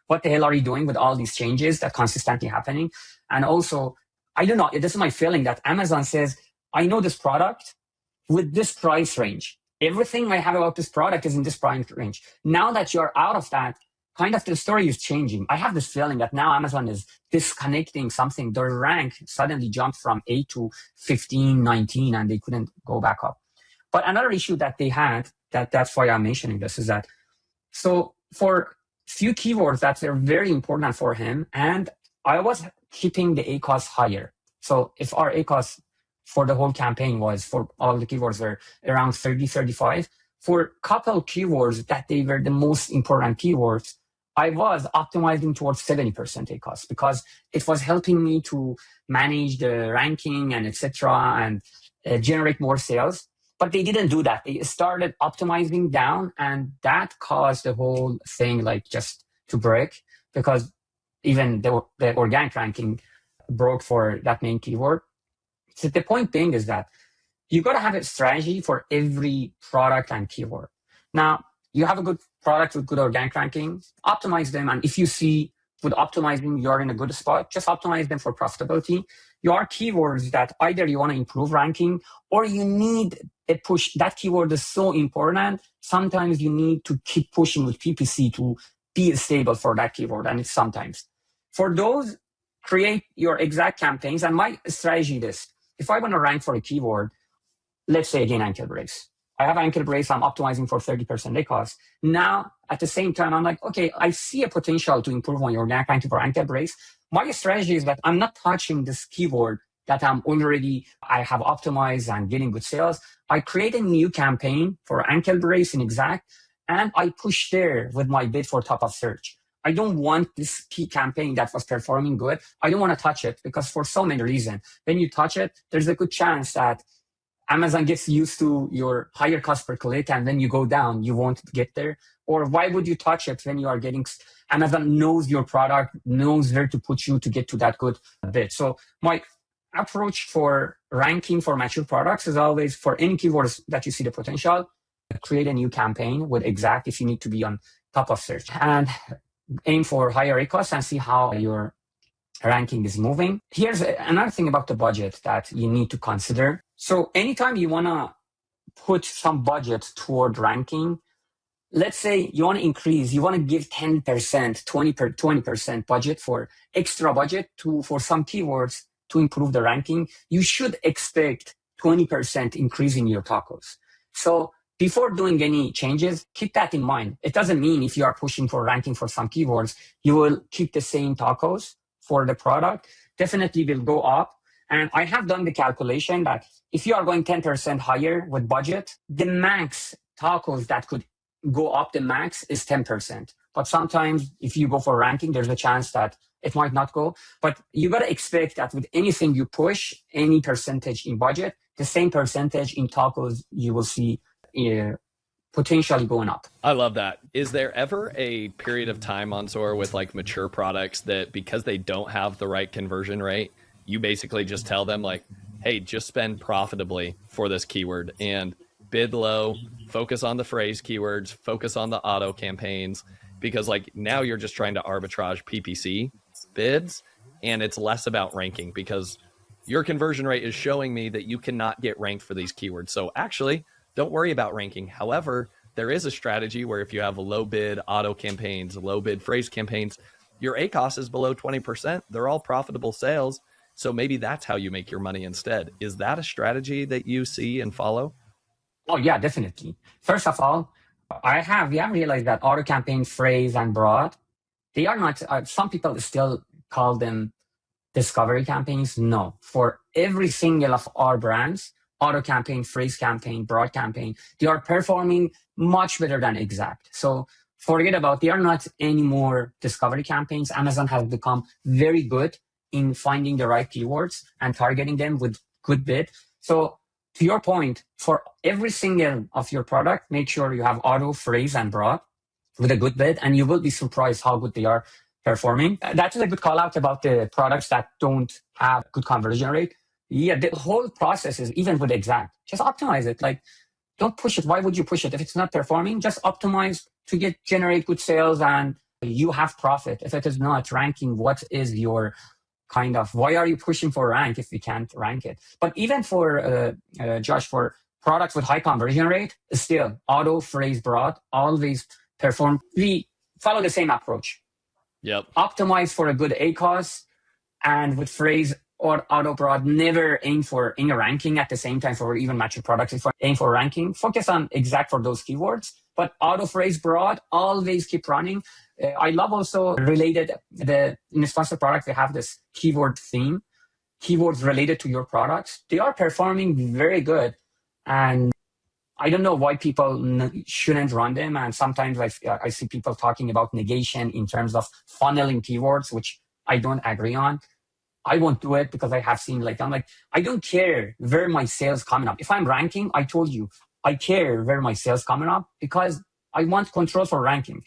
Speaker 3: what the hell are you doing with all these changes that consistently happening? And also, I don't know, this is my feeling that Amazon says, I know this product with this price range. Everything I have about this product is in this price range. Now that you're out of that, kind of the story is changing. I have this feeling that now Amazon is disconnecting something. Their rank suddenly jumped from 8 to 15, 19, and they couldn't go back up. But another issue that they had, that's why I'm mentioning this, is that, so for few keywords that are very important for him, and I was keeping the ACOS higher. So if our ACOS for the whole campaign was, for all the keywords, were around 30, 35, for a couple keywords that they were the most important keywords, I was optimizing towards 70% ACOS, because it was helping me to manage the ranking and etc. and generate more sales. But they didn't do that. They started optimizing down, and that caused the whole thing like just to break, because even the organic ranking broke for that main keyword. So the point being is that you got to have a strategy for every product and keyword. Now, you have a good product with good organic ranking, optimize them. And if you see with optimizing, you're in a good spot, just optimize them for profitability. Your keywords that either you want to improve ranking or you need a push. That keyword is so important. Sometimes you need to keep pushing with PPC to be stable for that keyword. And it's sometimes. For those, create your exact campaigns. And my strategy is, if I want to rank for a keyword, let's say again, ankle brace. I have ankle brace, I'm optimizing for 30% ACOS. Now, at the same time, I'm like, okay, I see a potential to improve on your organic ranking for ankle brace. My strategy is that I'm not touching this keyword that I have optimized and getting good sales. I create a new campaign for ankle brace in exact, and I push there with my bid for top of search. I don't want this key campaign that was performing good. I don't want to touch it, because for so many reasons, when you touch it, there's a good chance that Amazon gets used to your higher cost per click, and then you go down, you won't get there. Or why would you touch it when you are getting, Amazon knows your product, knows where to put you to get to that good bid. So my approach for ranking for mature products is always, for any keywords that you see the potential, create a new campaign with exact if you need to be on top of search, and aim for higher ACOS and see how your ranking is moving. Here's another thing about the budget that you need to consider. So anytime you want to put some budget toward ranking, let's say you want to increase, you want to give 10%, 20% budget for extra budget for some keywords to improve the ranking, you should expect 20% increase in your tacos. So before doing any changes, keep that in mind. It doesn't mean if you are pushing for ranking for some keywords, you will keep the same tacos for the product. Definitely will go up. And I have done the calculation that if you are going 10% higher with budget, the max tacos that could go up the max is 10%. But sometimes if you go for ranking, there's a chance that it might not go. But you got to expect that with anything you push, any percentage in budget, the same percentage in tacos you will see potentially going up.
Speaker 1: I love that. Is there ever a period of time, Mansoor, with like mature products that because they don't have the right conversion rate, you basically just tell them like, hey, just spend profitably for this keyword and bid low, focus on the phrase keywords, focus on the auto campaigns, because like now you're just trying to arbitrage PPC bids and it's less about ranking because your conversion rate is showing me that you cannot get ranked for these keywords. So actually don't worry about ranking. However, there is a strategy where if you have low bid auto campaigns, low bid phrase campaigns, your ACOS is below 20%. They're all profitable sales. So maybe that's how you make your money instead. Is that a strategy that you see and follow?
Speaker 3: Oh yeah, definitely. First of all, we have realized that auto campaign, phrase, and broad, they are not, some people still call them discovery campaigns. No, for every single of our brands, auto campaign, phrase campaign, broad campaign, they are performing much better than exact. So forget about, they are not anymore discovery campaigns. Amazon has become very good in finding the right keywords and targeting them with good bid. So to your point, for every single of your product, make sure you have auto, phrase, and broad with a good bid, and you will be surprised how good they are performing. That is a good call out about the products that don't have good conversion rate. Yeah, the whole process is, even with exact, just optimize it. Like, don't push it. Why would you push it? If it's not performing, just optimize to generate good sales and you have profit. If it is not ranking, what is your why are you pushing for rank if we can't rank it? But even for Josh, for products with high conversion rate, still auto, phrase, broad always perform. We follow the same approach.
Speaker 1: Yep.
Speaker 3: Optimize for a good ACOS, and with phrase or auto broad, never aim for any ranking at the same time for even mature products. If you aim for ranking, focus on exact for those keywords. But auto, phrase, broad, always keep running. I love also related, in the sponsored product, we have this keyword theme, keywords related to your products. They are performing very good. And I don't know why people shouldn't run them. And sometimes I see people talking about negation in terms of funneling keywords, which I don't agree on. I won't do it because I have seen I don't care where my sales coming up. If I'm ranking, I told you, I care where my sales coming up because I want control for ranking.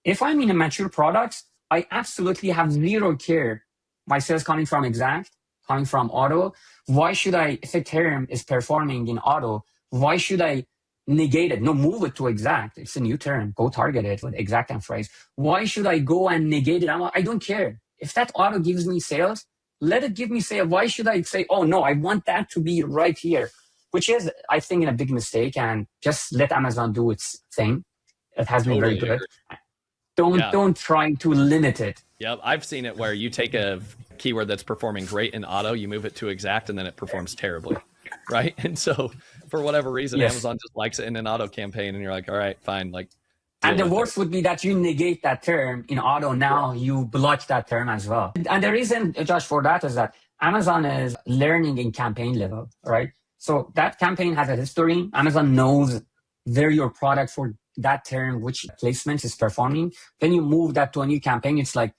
Speaker 3: If I'm in a mature product, I absolutely have zero care. My sales coming from exact, coming from auto. Why should I, if a term is performing in auto, why should I negate it? No, move it to exact. It's a new term. Go target it with exact and phrase. Why should I go and negate it? I don't care. If that auto gives me sales, let it give me sales. Why should I say, oh no, I want that to be right here? Which is, I think, a big mistake, and just let Amazon do its thing. It has been very good. Don't try to limit it.
Speaker 1: Yep, I've seen it where you take a keyword that's performing great in auto, you move it to exact, and then it performs terribly, right? And so for whatever reason, Amazon just likes it in an auto campaign, and you're like, all right, fine.
Speaker 3: And the worst would be that you negate that term in auto. Now you block that term as well. And the reason, Josh, for that is that Amazon is learning in campaign level, right? So that campaign has a history. Amazon knows where your product for that term, which placement is performing. Then you move that to a new campaign. It's like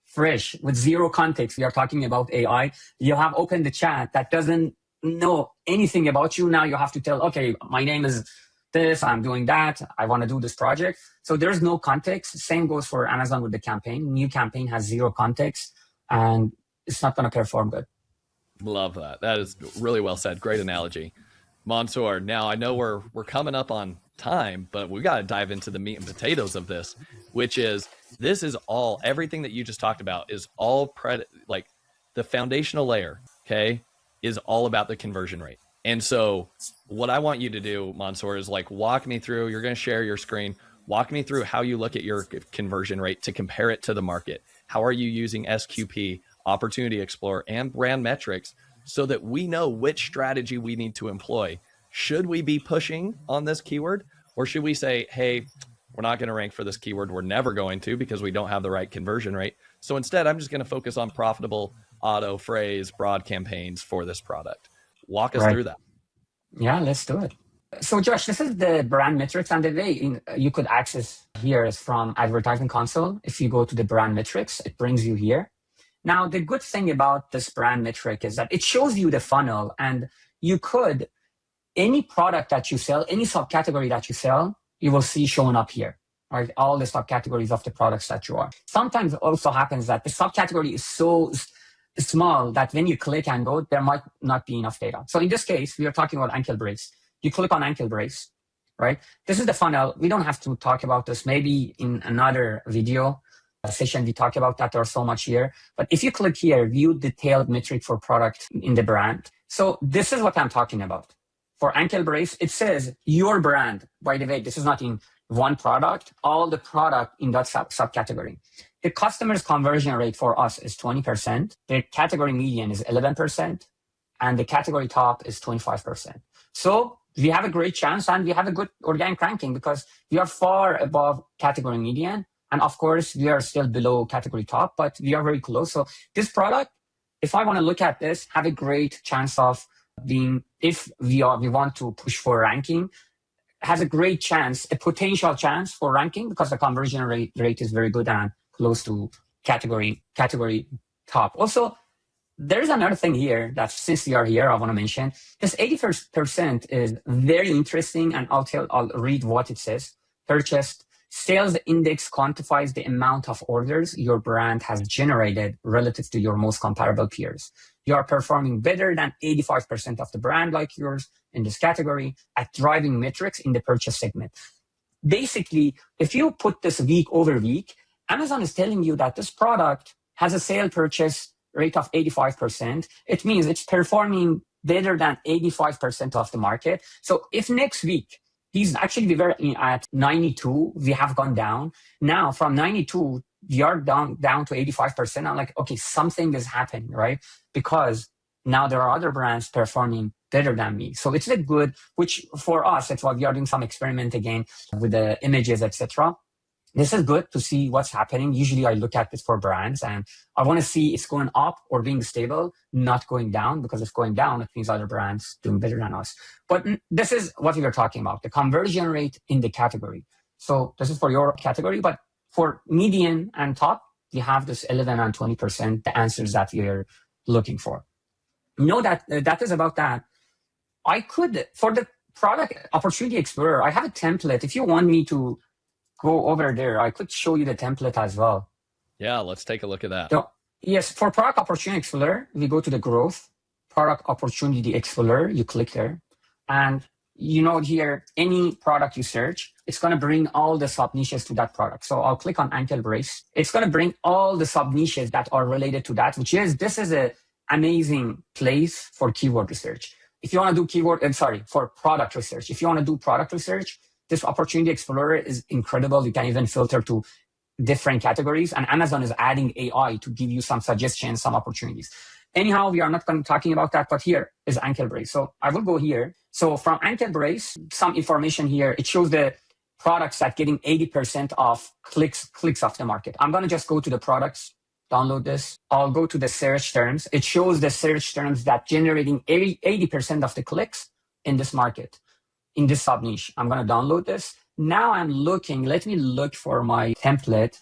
Speaker 3: fresh with zero context. We are talking about AI. You have opened the chat that doesn't know anything about you. Now you have to tell, okay, my name is this, I'm doing that, I want to do this project. So there's no context. Same goes for Amazon with the campaign. New campaign has zero context and it's not going to perform good.
Speaker 1: Love that. That is really well said. Great analogy. Mansoor, now I know we're coming up on time, but we got to dive into the meat and potatoes of this, which is, this is all, everything that you just talked about is all the foundational layer, okay, is all about the conversion rate. And so what I want you to do, Mansoor, is walk me through, you're going to share your screen, walk me through how you look at your conversion rate to compare it to the market. How are you using SQP, Opportunity Explorer, and brand metrics so that we know which strategy we need to employ? Should we be pushing on this keyword, or should we say, hey, we're not going to rank for this keyword. We're never going to, because we don't have the right conversion rate. So instead, I'm just going to focus on profitable auto, phrase, broad campaigns for this product. Walk us through that.
Speaker 3: Yeah, let's do it. So Josh, this is the brand metrics, and the way you could access here is from Advertising Console. If you go to the brand metrics, it brings you here. Now, the good thing about this brand metric is that it shows you the funnel, and you could, any product that you sell, any subcategory that you sell, you will see showing up here, right? All the subcategories of the products that you are. Sometimes it also happens that the subcategory is so small that when you click and go, there might not be enough data. So in this case, we are talking about ankle brace. You click on ankle brace, right? This is the funnel. We don't have to talk about this. Maybe in another video session, we talk about that. There's so much here. But if you click here, view detailed metric for product in the brand. So this is what I'm talking about. For ankle brace, it says your brand. By the way, this is not in one product, all the product in that subcategory. The customer's conversion rate for us is 20%. The category median is 11%. And the category top is 25%. So we have a great chance, and we have a good organic ranking because we are far above category median. And of course, we are still below category top, but we are very close. So this product, if I want to look at this, have a great chance of being, if we want to push for ranking, has a great chance, a potential chance for ranking, because the conversion rate is very good and close to category top. Also, there's another thing here that, since we are here, I want to mention. This 80% is very interesting, and I'll read what it says. Purchased sales index quantifies the amount of orders your brand has generated relative to your most comparable peers. You are performing better than 85% of the brand like yours in this category at driving metrics in the purchase segment. basically, if you put this week over week, Amazon is telling you that this product has a sale purchase rate of 85%. It means it's performing better than 85% of the market. So if next week, we were at 92, we have gone down. Now from 92, we are down to 85%. I'm like, okay, something is happening, right? Because now there are other brands performing better than me. So it's a good, which for us, that's why we are doing some experiment again with the images, etc. This is good to see what's happening. Usually I look at this for brands and I want to see it's going up or being stable, not going down, because if going down, it means other brands doing better than us. But this is what we were talking about, the conversion rate in the category. So this is for your category, but for median and top, we have this 11 and 20%, the answers that we're looking for. Know that that is about that. I could, for the product opportunity explorer, I have a template. If you want me to go over there, I could show you the template as well.
Speaker 1: Yeah, let's take a look at that.
Speaker 3: So, yes, for product opportunity explorer, we go to the growth, product opportunity explorer, you click there. And you know here, any product you search, it's going to bring all the sub niches to that product. So I'll click on ankle brace. It's going to bring all the sub niches that are related to that, this is an amazing place for keyword research. If you want to do for product research. If you want to do product research, this opportunity explorer is incredible. You can even filter to different categories, and Amazon is adding AI to give you some suggestions, some opportunities. Anyhow, we are not going to be talking about that, but here is ankle brace. So I will go here. So from ankle brace, some information here. It shows the products that getting 80% of clicks of the market. I'm going to just go to the products, download this. I'll go to the search terms. It shows the search terms that generating 80% of the clicks in this market, in this sub niche. I'm going to download this. Now I'm looking, let me look for my template.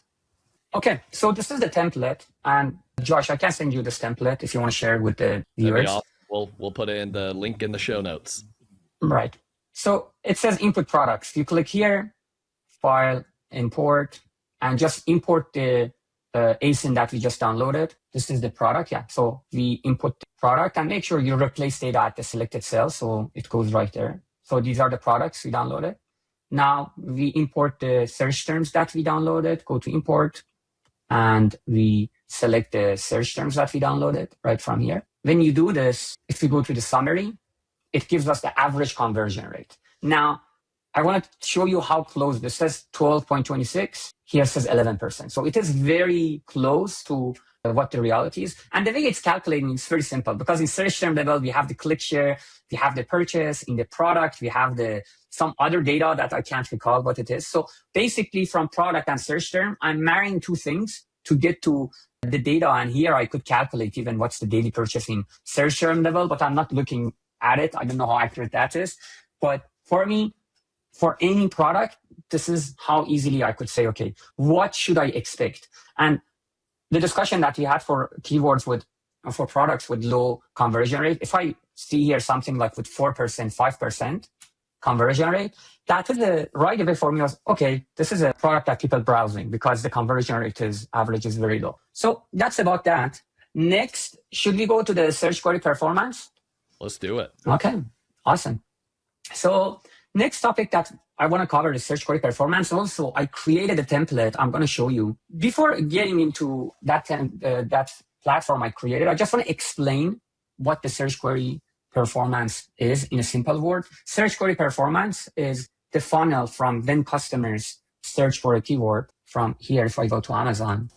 Speaker 3: Okay, so this is the template. And Josh, I can send you this template if you want to share it with the viewers.
Speaker 1: Awesome. We'll put in the link in the show notes.
Speaker 3: Right. So it says input products. You click here, file, import, and just import the ASIN that we just downloaded. This is the product. Yeah. So we input the product and make sure you replace data at the selected cell. So it goes right there. So these are the products we downloaded. Now we import the search terms that we downloaded, go to import, and we select the search terms that we downloaded right from here. When you do this, if we go to the summary, it gives us the average conversion rate. Now, I want to show you how close. This says 12.26. Here says 11%. So it is very close to what the reality is. And the way it's calculating is very simple, because in search term level, we have the click share, we have the purchase, in the product, we have some other data that I can't recall what it is. So basically from product and search term, I'm marrying two things to get to the data. And here I could calculate even what's the daily purchase in search term level, but I'm not looking at it. I don't know how accurate that is. But for me, for any product, this is how easily I could say, okay, what should I expect? And the discussion that we had for keywords for products with low conversion rate, if I see here something like with 4%, 5% conversion rate, that is the right away for me was, okay, this is a product that people browsing because the conversion rate average is very low. So that's about that. Next, should we go to the search query performance?
Speaker 1: Let's do it.
Speaker 3: Okay, awesome. So next topic that I want to cover is search query performance. Also, I created a template I'm going to show you. Before getting into that platform I created, I just want to explain what the search query performance is in a simple word. Search query performance is the funnel from when customers search for a keyword from here. If I go to Amazon,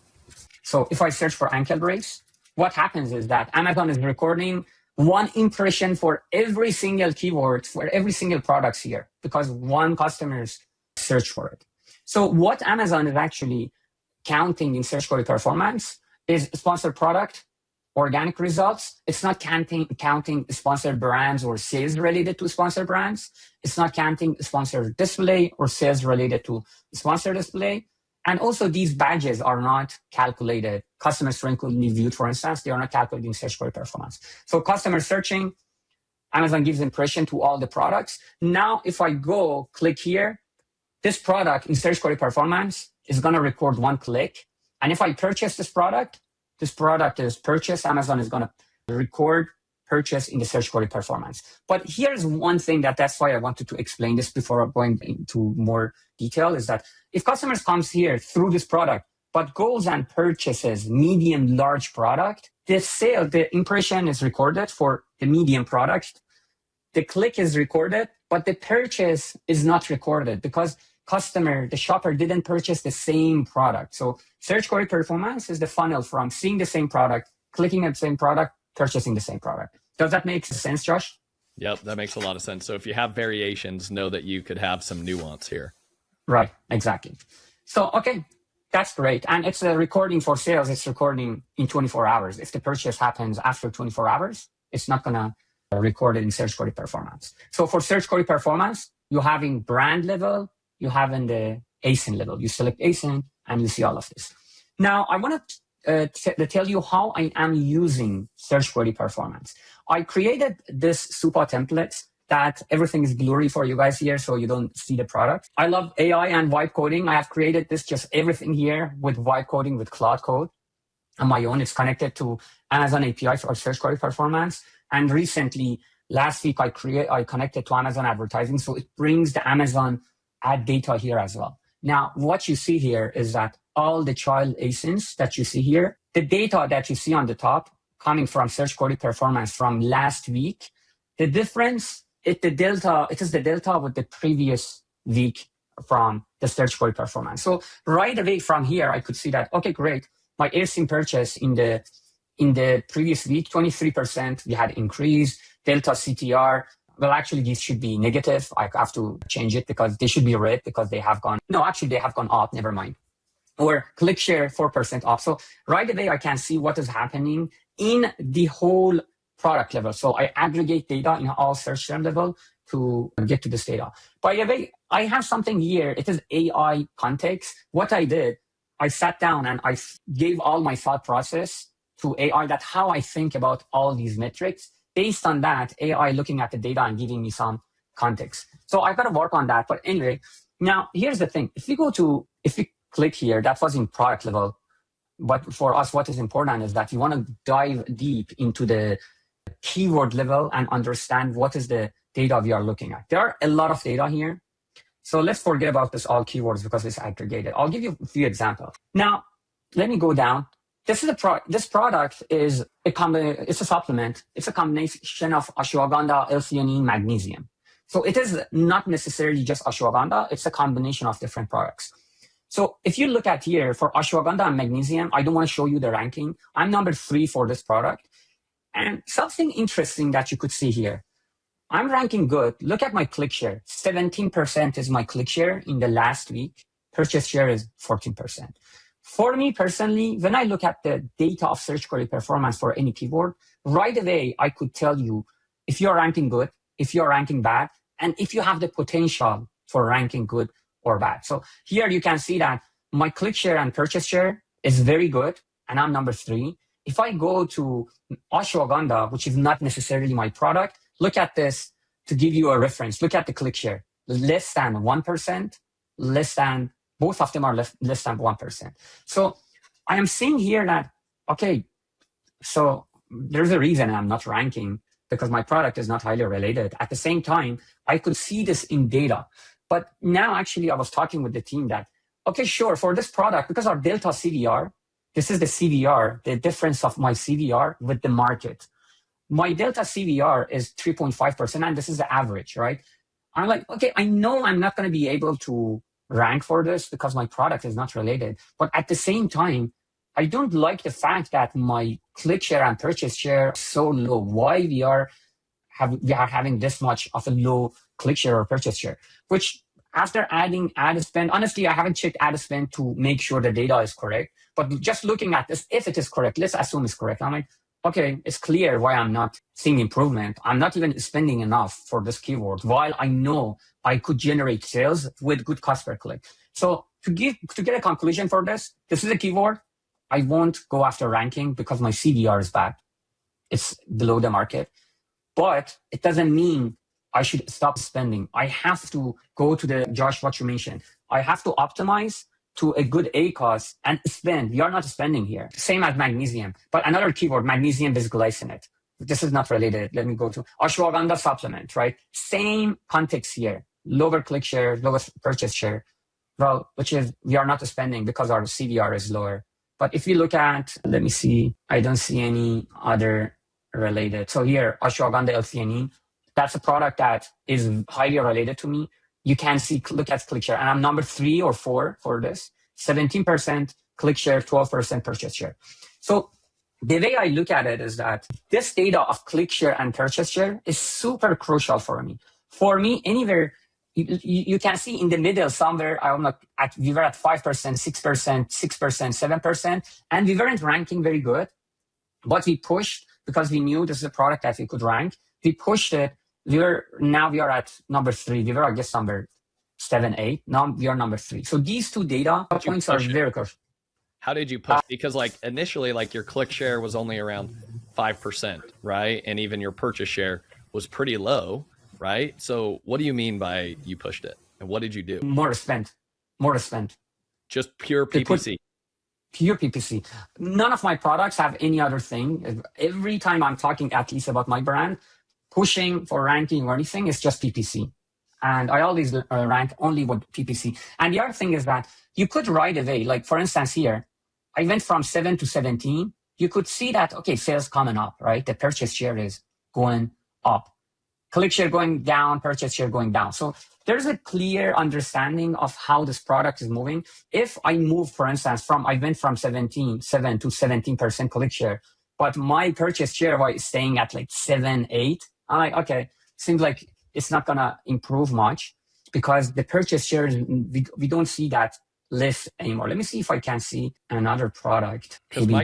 Speaker 3: so if I search for ankle brace, what happens is that Amazon is recording one impression for every single keyword, for every single product here, because one customers search for it. So what Amazon is actually counting in search query performance is sponsored product, organic results. It's not counting sponsored brands or sales related to sponsored brands. It's not counting sponsored display or sales related to sponsored display. And also these badges are not calculated. Customers frequently viewed, for instance, they are not calculating search query performance. So customer searching, Amazon gives impression to all the products. Now, if I go click here, this product in search query performance is going to record one click. And if I purchase this product is purchased. Amazon is going to record purchase in the search query performance. But here's one thing that's why I wanted to explain this before going into more detail is that if customers comes here through this product, but goes and purchases medium, large product, the impression is recorded for the medium product. The click is recorded, but the purchase is not recorded because the shopper didn't purchase the same product. So search query performance is the funnel from seeing the same product, clicking at the same product, purchasing the same product. Does that make sense, Josh?
Speaker 1: Yep, that makes a lot of sense. So if you have variations, know that you could have some nuance here.
Speaker 3: Right, exactly. So, okay, that's great. And it's a recording for sales. It's recording in 24 hours. If the purchase happens after 24 hours, it's not going to record it in search query performance. So for search query performance, you have in brand level, you have in the ASIN level. You select ASIN and you see all of this. Now, I want to tell you how I am using search query performance. I created this Supa template that everything is blurry for you guys here so you don't see the product. I love AI and vibe coding. I have created this, just everything here with vibe coding with Cloud Code on my own. It's connected to Amazon API for search query performance. And recently, last week, I connected to Amazon advertising. So it brings the Amazon ad data here as well. Now, what you see here is that all the child ASINs that you see here, the data that you see on the top coming from search query performance from last week, the difference, it is the delta with the previous week from the search query performance. So right away from here, I could see that, okay, great. My ASIN purchase in the previous week, 23%, we had increase, delta CTR. Well, actually, these should be negative. I have to change it because they should be red because they have gone up, never mind. Or click share, 4% off. So right away, I can see what is happening in the whole product level. So I aggregate data in all search term level to get to this data. By the way, I have something here. It is AI context. What I did, I sat down and I gave all my thought process to AI, that how I think about all these metrics. Based on that, AI looking at the data and giving me some context. So I've got to work on that. But anyway, now here's the thing. If we click here, that was in product level. But for us, what is important is that you want to dive deep into the keyword level and understand what is the data we are looking at. There are a lot of data here. So let's forget about this all keywords because it's aggregated. I'll give you a few examples. Now, let me go down. This product is it's a supplement. It's a combination of ashwagandha, L-theanine, magnesium. So it is not necessarily just ashwagandha. It's a combination of different products. So if you look at here for ashwagandha and magnesium, I don't want to show you the ranking. I'm number 3 for this product. And something interesting that you could see here, I'm ranking good. Look at my click share. 17% is my click share in the last week. Purchase share is 14%. For me personally, when I look at the data of search query performance for any keyword, right away, I could tell you if you're ranking good, if you're ranking bad, and if you have the potential for ranking good or bad. So here you can see that my click share and purchase share is very good, and I'm number 3. If I go to ashwagandha, which is not necessarily my product, look at this to give you a reference. Look at the click share, less than 1%, both of them are less than 1%. So I am seeing here that, okay, so there's a reason I'm not ranking because my product is not highly related. At the same time, I could see this in data. But now actually I was talking with the team that, okay, sure, for this product, because our delta CVR, this is the CVR, the difference of my CVR with the market. My delta CVR is 3.5%, and this is the average, right? I'm like, okay, I know I'm not going to be able to rank for this because my product is not related. But at the same time, I don't like the fact that my click share and purchase share are so low. Why we are having this much of a low click share or purchase share, which after adding ad spend, honestly, I haven't checked ad spend to make sure the data is correct. But just looking at this, if it is correct, let's assume it's correct. I'm like, okay, it's clear why I'm not seeing improvement. I'm not even spending enough for this keyword, while I know I could generate sales with good cost per click. So to get a conclusion for this is a keyword. I won't go after ranking because my CVR is bad. It's below the market. But it doesn't mean I should stop spending. I have to go to the, Josh, what you mentioned. I have to optimize to a good ACOS and spend. We are not spending here. Same as magnesium. But another keyword, magnesium bisglycinate. This is not related. Let me go to ashwagandha supplement, right? Same context here. Lower click share, lower purchase share. well, which is we are not spending because our CDR is lower. But if you look at, let me see, I don't see any other related. So here, ashwagandha L-theanine, that's a product that is highly related to me. You can see, look at click share, and I'm number 3 or 4 for this. 17% click share, 12% purchase share. So the way I look at it is that this data of click share and purchase share is super crucial for me. For me, anywhere, you can see in the middle somewhere, we were at 5%, 6%, 6%, 7%, and we weren't ranking very good, but we pushed because we knew this is a product that we could rank. We pushed it. Now we are at number 3. We were, I guess, number 7, 8. Now we are number 3. So these two data points are very crucial.
Speaker 1: How did you push? Because like initially, like your click share was only around 5%, right? And even your purchase share was pretty low, right? So what do you mean by you pushed it? And what did you do?
Speaker 3: More spent.
Speaker 1: Just pure PPC.
Speaker 3: Pure PPC. None of my products have any other thing. Every time I'm talking at least about my brand, pushing for ranking or anything, is just PPC. And I always rank only with PPC. And the other thing is that you could right away, like for instance here, I went from 7 to 17. You could see that, okay, sales coming up, right? The purchase share is going up. Click share going down, purchase share going down. So there's a clear understanding of how this product is moving. If I move, for instance, I went from 7 to 17% click share, but my purchase share was staying at like 7, 8. I'm like, okay, seems like it's not going to improve much because the purchase share, we don't see that lift anymore. Let me see if I can see another product.
Speaker 1: Because my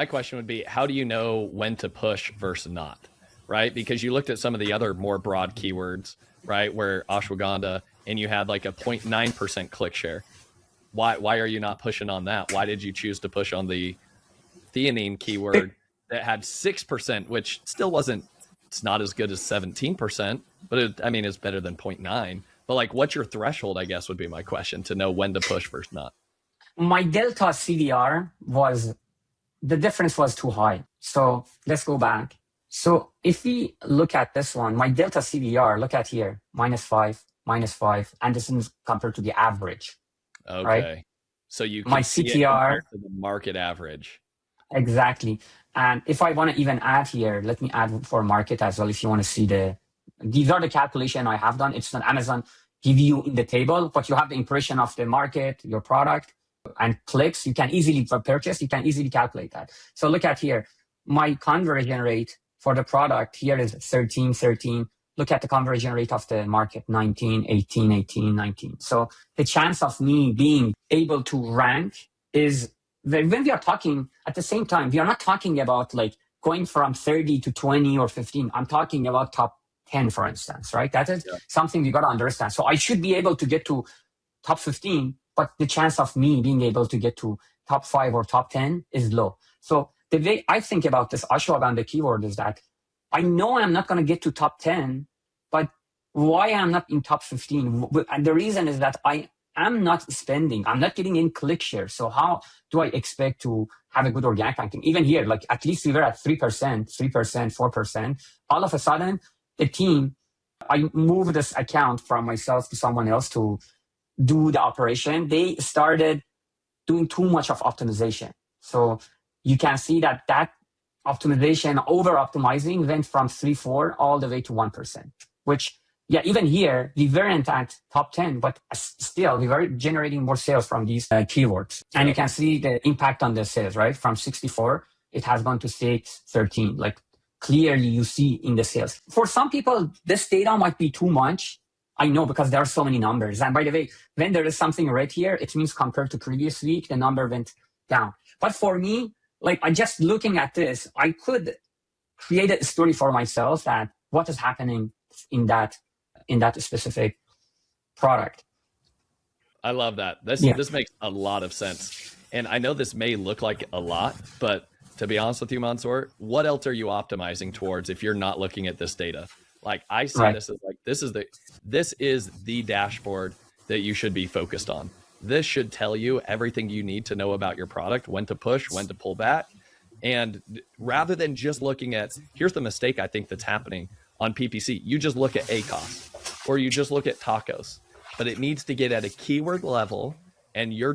Speaker 1: question would be, how do you know when to push versus not, right? Because you looked at some of the other more broad keywords, right? Where ashwagandha, and you had like a 0.9% click share. Why are you not pushing on that? Why did you choose to push on the theanine keyword that had 6%, which still it's not as good as 17%, but it's better than 0.9. But like, what's your threshold, I guess, would be my question, to know when to push versus not.
Speaker 3: My delta CDR the difference was too high. So let's go back. So if we look at this one, my delta CDR, look at here, -5, and this is compared to the average.
Speaker 1: Okay.
Speaker 3: Right?
Speaker 1: So you can
Speaker 3: my
Speaker 1: see
Speaker 3: CTR
Speaker 1: it to the market average.
Speaker 3: Exactly. And if I want to even add here, let me add for market as well. If you want to see these are the calculation I have done. It's on Amazon, give you in the table, but you have the impression of the market, your product, and clicks. You can easily, for purchase, you can easily calculate that. So look at here, my conversion rate for the product here is 13. Look at the conversion rate of the market, 19, 18, 18, 19. So the chance of me being able to rank is, when we are talking at the same time, we are not talking about like going from 30 to 20 or 15. I'm talking about top 10, for instance, right? That is something we got to understand. So I should be able to get to top 15, but the chance of me being able to get to top 5 or top 10 is low. So the way I think about this ashwagandha keyword is that I know I'm not going to get to top 10, but why I'm not in top 15? And the reason is that I'm not spending. I'm not getting in click share. So how do I expect to have a good organic ranking? Even here, like at least we were at 3%, 4%. All of a sudden, the team, I moved this account from myself to someone else to do the operation. They started doing too much of optimization. So you can see that optimization, over optimizing, went from 3-4 all the way to 1%, which, yeah, even here, we weren't at top 10, but still, we were generating more sales from these keywords. And you can see the impact on the sales, right? From 64, it has gone to 13. Like, clearly, you see in the sales. For some people, this data might be too much. I know, because there are so many numbers. And by the way, when there is something red here, it means compared to previous week, the number went down. But for me, like, I just looking at this, I could create a story for myself that what is happening in that specific product.
Speaker 1: I love that. This makes a lot of sense. And I know this may look like a lot, but to be honest with you, Mansoor, what else are you optimizing towards if you're not looking at this data? Like, I see this as like, this is the dashboard that you should be focused on. This should tell you everything you need to know about your product, when to push, when to pull back. And rather than just looking at, here's the mistake I think that's happening on PPC. You just look at ACOS, or you just look at tacos. but it needs to get at a keyword level. And you're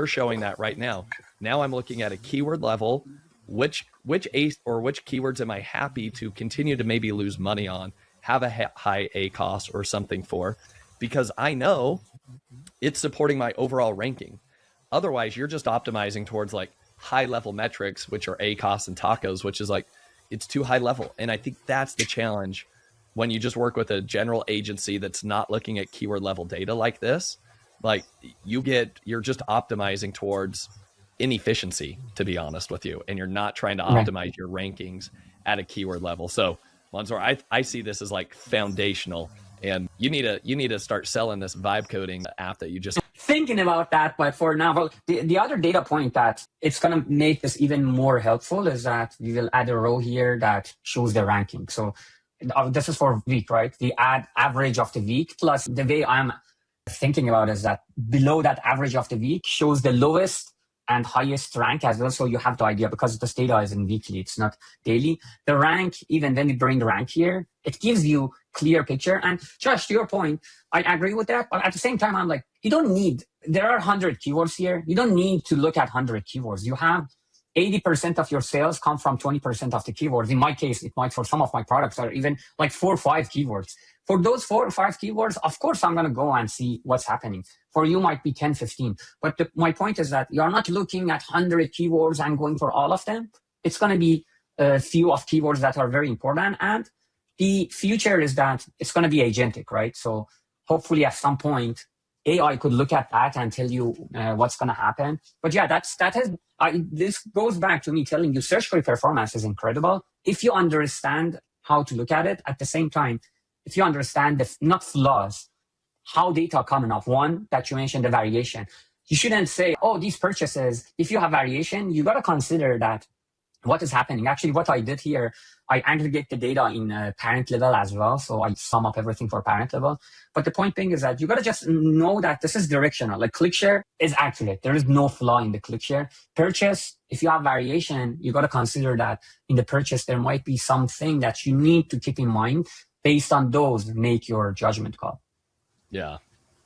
Speaker 1: showing that right now. Now I'm looking at a keyword level. Which keywords am I happy to continue to maybe lose money on, have a high A cost or something for, because I know it's supporting my overall ranking. Otherwise, you're just optimizing towards like high level metrics, which are ACOS and tacos, which is like, it's too high level. And I think that's the challenge when you just work with a general agency that's not looking at keyword level data like this. Like you're just optimizing towards inefficiency, to be honest with you. And you're not trying to optimize your rankings at a keyword level. So Mansoor, I see this as like foundational, and you need to start selling this vibe coding app that you just
Speaker 3: thinking about that. But for now, well, the other data point that it's going to make this even more helpful is that we will add a row here that shows the ranking. So this is for week, right? We add average of the week, plus the way I'm thinking about is that below that average of the week shows the lowest and highest rank as well. So you have the idea, because this data is in weekly, it's not daily. The rank, even when we bring the rank here, it gives you clear picture. And Josh, to your point, I agree with that. But at the same time, I'm like, there are 100 keywords here. You don't need to look at 100 keywords. You have 80% of your sales come from 20% of the keywords. In my case, it might, for some of my products, are even like 4 or 5 keywords. For those 4 or 5 keywords, of course, I'm going to go and see what's happening. For you, might be 10, 15. But my point is that you're not looking at 100 keywords and going for all of them. It's going to be a few of keywords that are very important. And the future is that it's going to be agentic, right? So hopefully at some point, AI could look at that and tell you what's going to happen. But yeah, this goes back to me telling you search query performance is incredible if you understand how to look at it. At the same time, if you understand not flaws, how data are coming up. One, that you mentioned the variation. You shouldn't say, oh, these purchases, if you have variation, you got to consider that what is happening. Actually, what I did here, I aggregate the data in parent level as well. So I sum up everything for parent level. But the point being is that you got to just know that this is directional. Like click share is accurate. There is no flaw in the click share. Purchase, if you have variation, you got to consider that in the purchase, there might be something that you need to keep in mind. Based on those, make your judgment call.
Speaker 1: Yeah.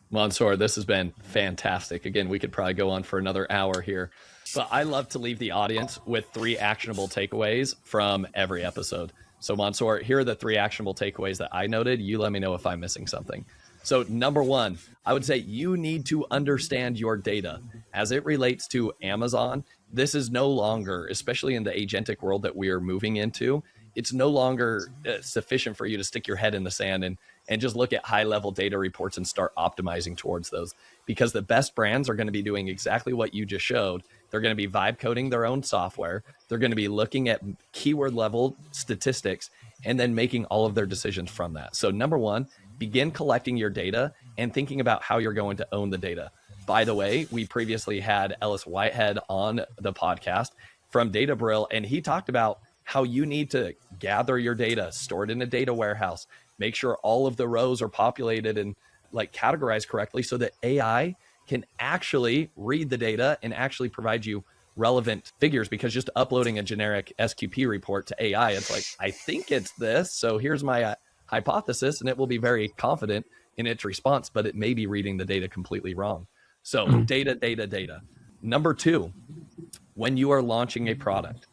Speaker 1: Mansoor, this has been fantastic. Again, we could probably go on for another hour here, but I love to leave the audience with 3 actionable takeaways from every episode. So Mansoor, here are the 3 actionable takeaways that I noted. You let me know if I'm missing something. So number 1, I would say you need to understand your data as it relates to Amazon. This is no longer, especially in the agentic world that we are moving into, it's no longer sufficient for you to stick your head in the sand and just look at high level data reports and start optimizing towards those, because the best brands are going to be doing exactly what you just showed. They're going to be vibe coding their own software. They're going to be looking at keyword level statistics and then making all of their decisions from that. So number 1, begin collecting your data and thinking about how you're going to own the data. By the way, we previously had Ellis Whitehead on the podcast from Databril, and he talked about how you need to gather your data, store it in a data warehouse, make sure all of the rows are populated and like categorized correctly so that AI can actually read the data and actually provide you relevant figures, because just uploading a generic SQP report to AI, it's like, I think it's this, so here's my hypothesis, and it will be very confident in its response, but it may be reading the data completely wrong. So data. Number 2, when you are launching a product,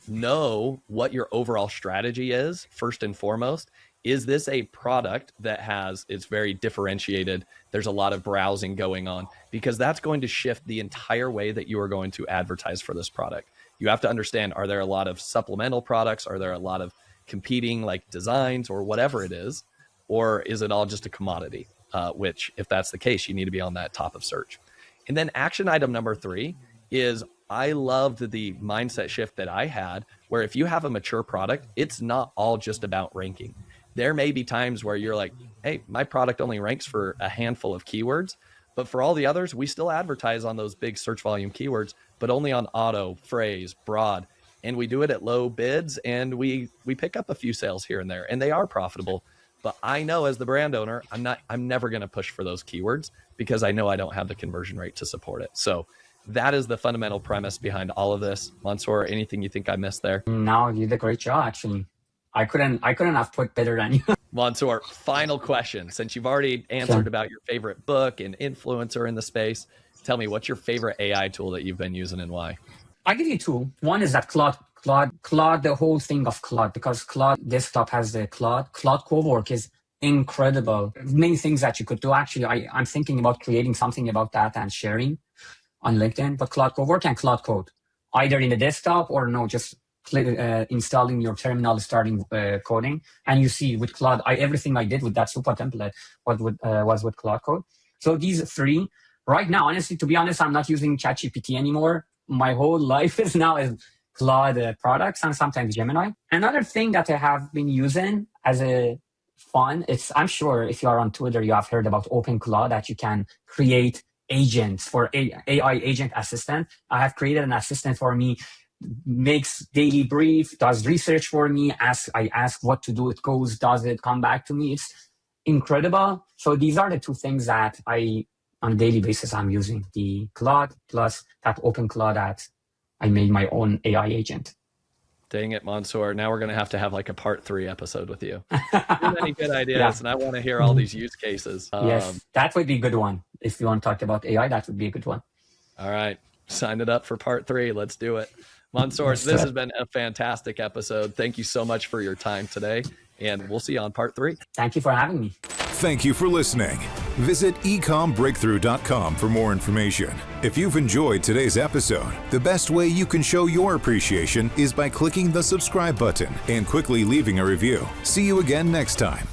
Speaker 1: know what your overall strategy is. First and foremost, is this a product that it's very differentiated? There's a lot of browsing going on, because that's going to shift the entire way that you are going to advertise for this product. You have to understand, are there a lot of supplemental products? Are there a lot of competing like designs or whatever it is? Or is it all just a commodity? Which, if that's the case, you need to be on that top of search. And then action item number 3 is, I loved the mindset shift that I had, where if you have a mature product, it's not all just about ranking. There may be times where you're like, hey, my product only ranks for a handful of keywords, but for all the others, we still advertise on those big search volume keywords, but only on auto, phrase, broad. And we do it at low bids, and we pick up a few sales here and there, and they are profitable. But I know as the brand owner, I'm never going to push for those keywords, because I know I don't have the conversion rate to support it. So that is the fundamental premise behind all of this. Mansoor, anything you think I missed there?
Speaker 3: No, you did a great job, actually. I couldn't have put better than you.
Speaker 1: Mansoor, final question. Since you've already answered about your favorite book and influencer in the space, tell me, what's your favorite AI tool that you've been using and why?
Speaker 3: I'll give you two. One is that Claude, the whole thing of Claude, because Claude Desktop has the Claude Cowork is incredible. Many things that you could do. Actually, I'm thinking about creating something about that and sharing on LinkedIn, but Claude Cowork and Claude Code, either in the desktop or no, just installing your terminal, starting coding. And you see with Claude, everything I did with that super template was with Claude Code. So these three. Right now, honestly, to be honest, I'm not using ChatGPT anymore. My whole life is Claude products and sometimes Gemini. Another thing that I have been using as a fun, I'm sure if you are on Twitter, you have heard about OpenClaw, that you can create agents for AI agent assistant. I have created an assistant for me, makes daily brief, does research for me. I ask what to do, it goes, does it, come back to me. It's incredible. So these are the two things that on a daily basis, I'm using the Claude plus that OpenClaw that I made my own AI agent.
Speaker 1: Dang it, Mansoor. Now we're going to have like a part 3 episode with you. Too many good ideas, and I want to hear all these use cases.
Speaker 3: Yes, that would be a good one. If you want to talk about AI, that would be a good one.
Speaker 1: All right. Sign it up for part 3. Let's do it. Mansoor, this has been a fantastic episode. Thank you so much for your time today, and we'll see you on part 3.
Speaker 3: Thank you for having me.
Speaker 2: Thank you for listening. Visit ecommbreakthrough.com for more information. If you've enjoyed today's episode, the best way you can show your appreciation is by clicking the subscribe button and quickly leaving a review. See you again next time.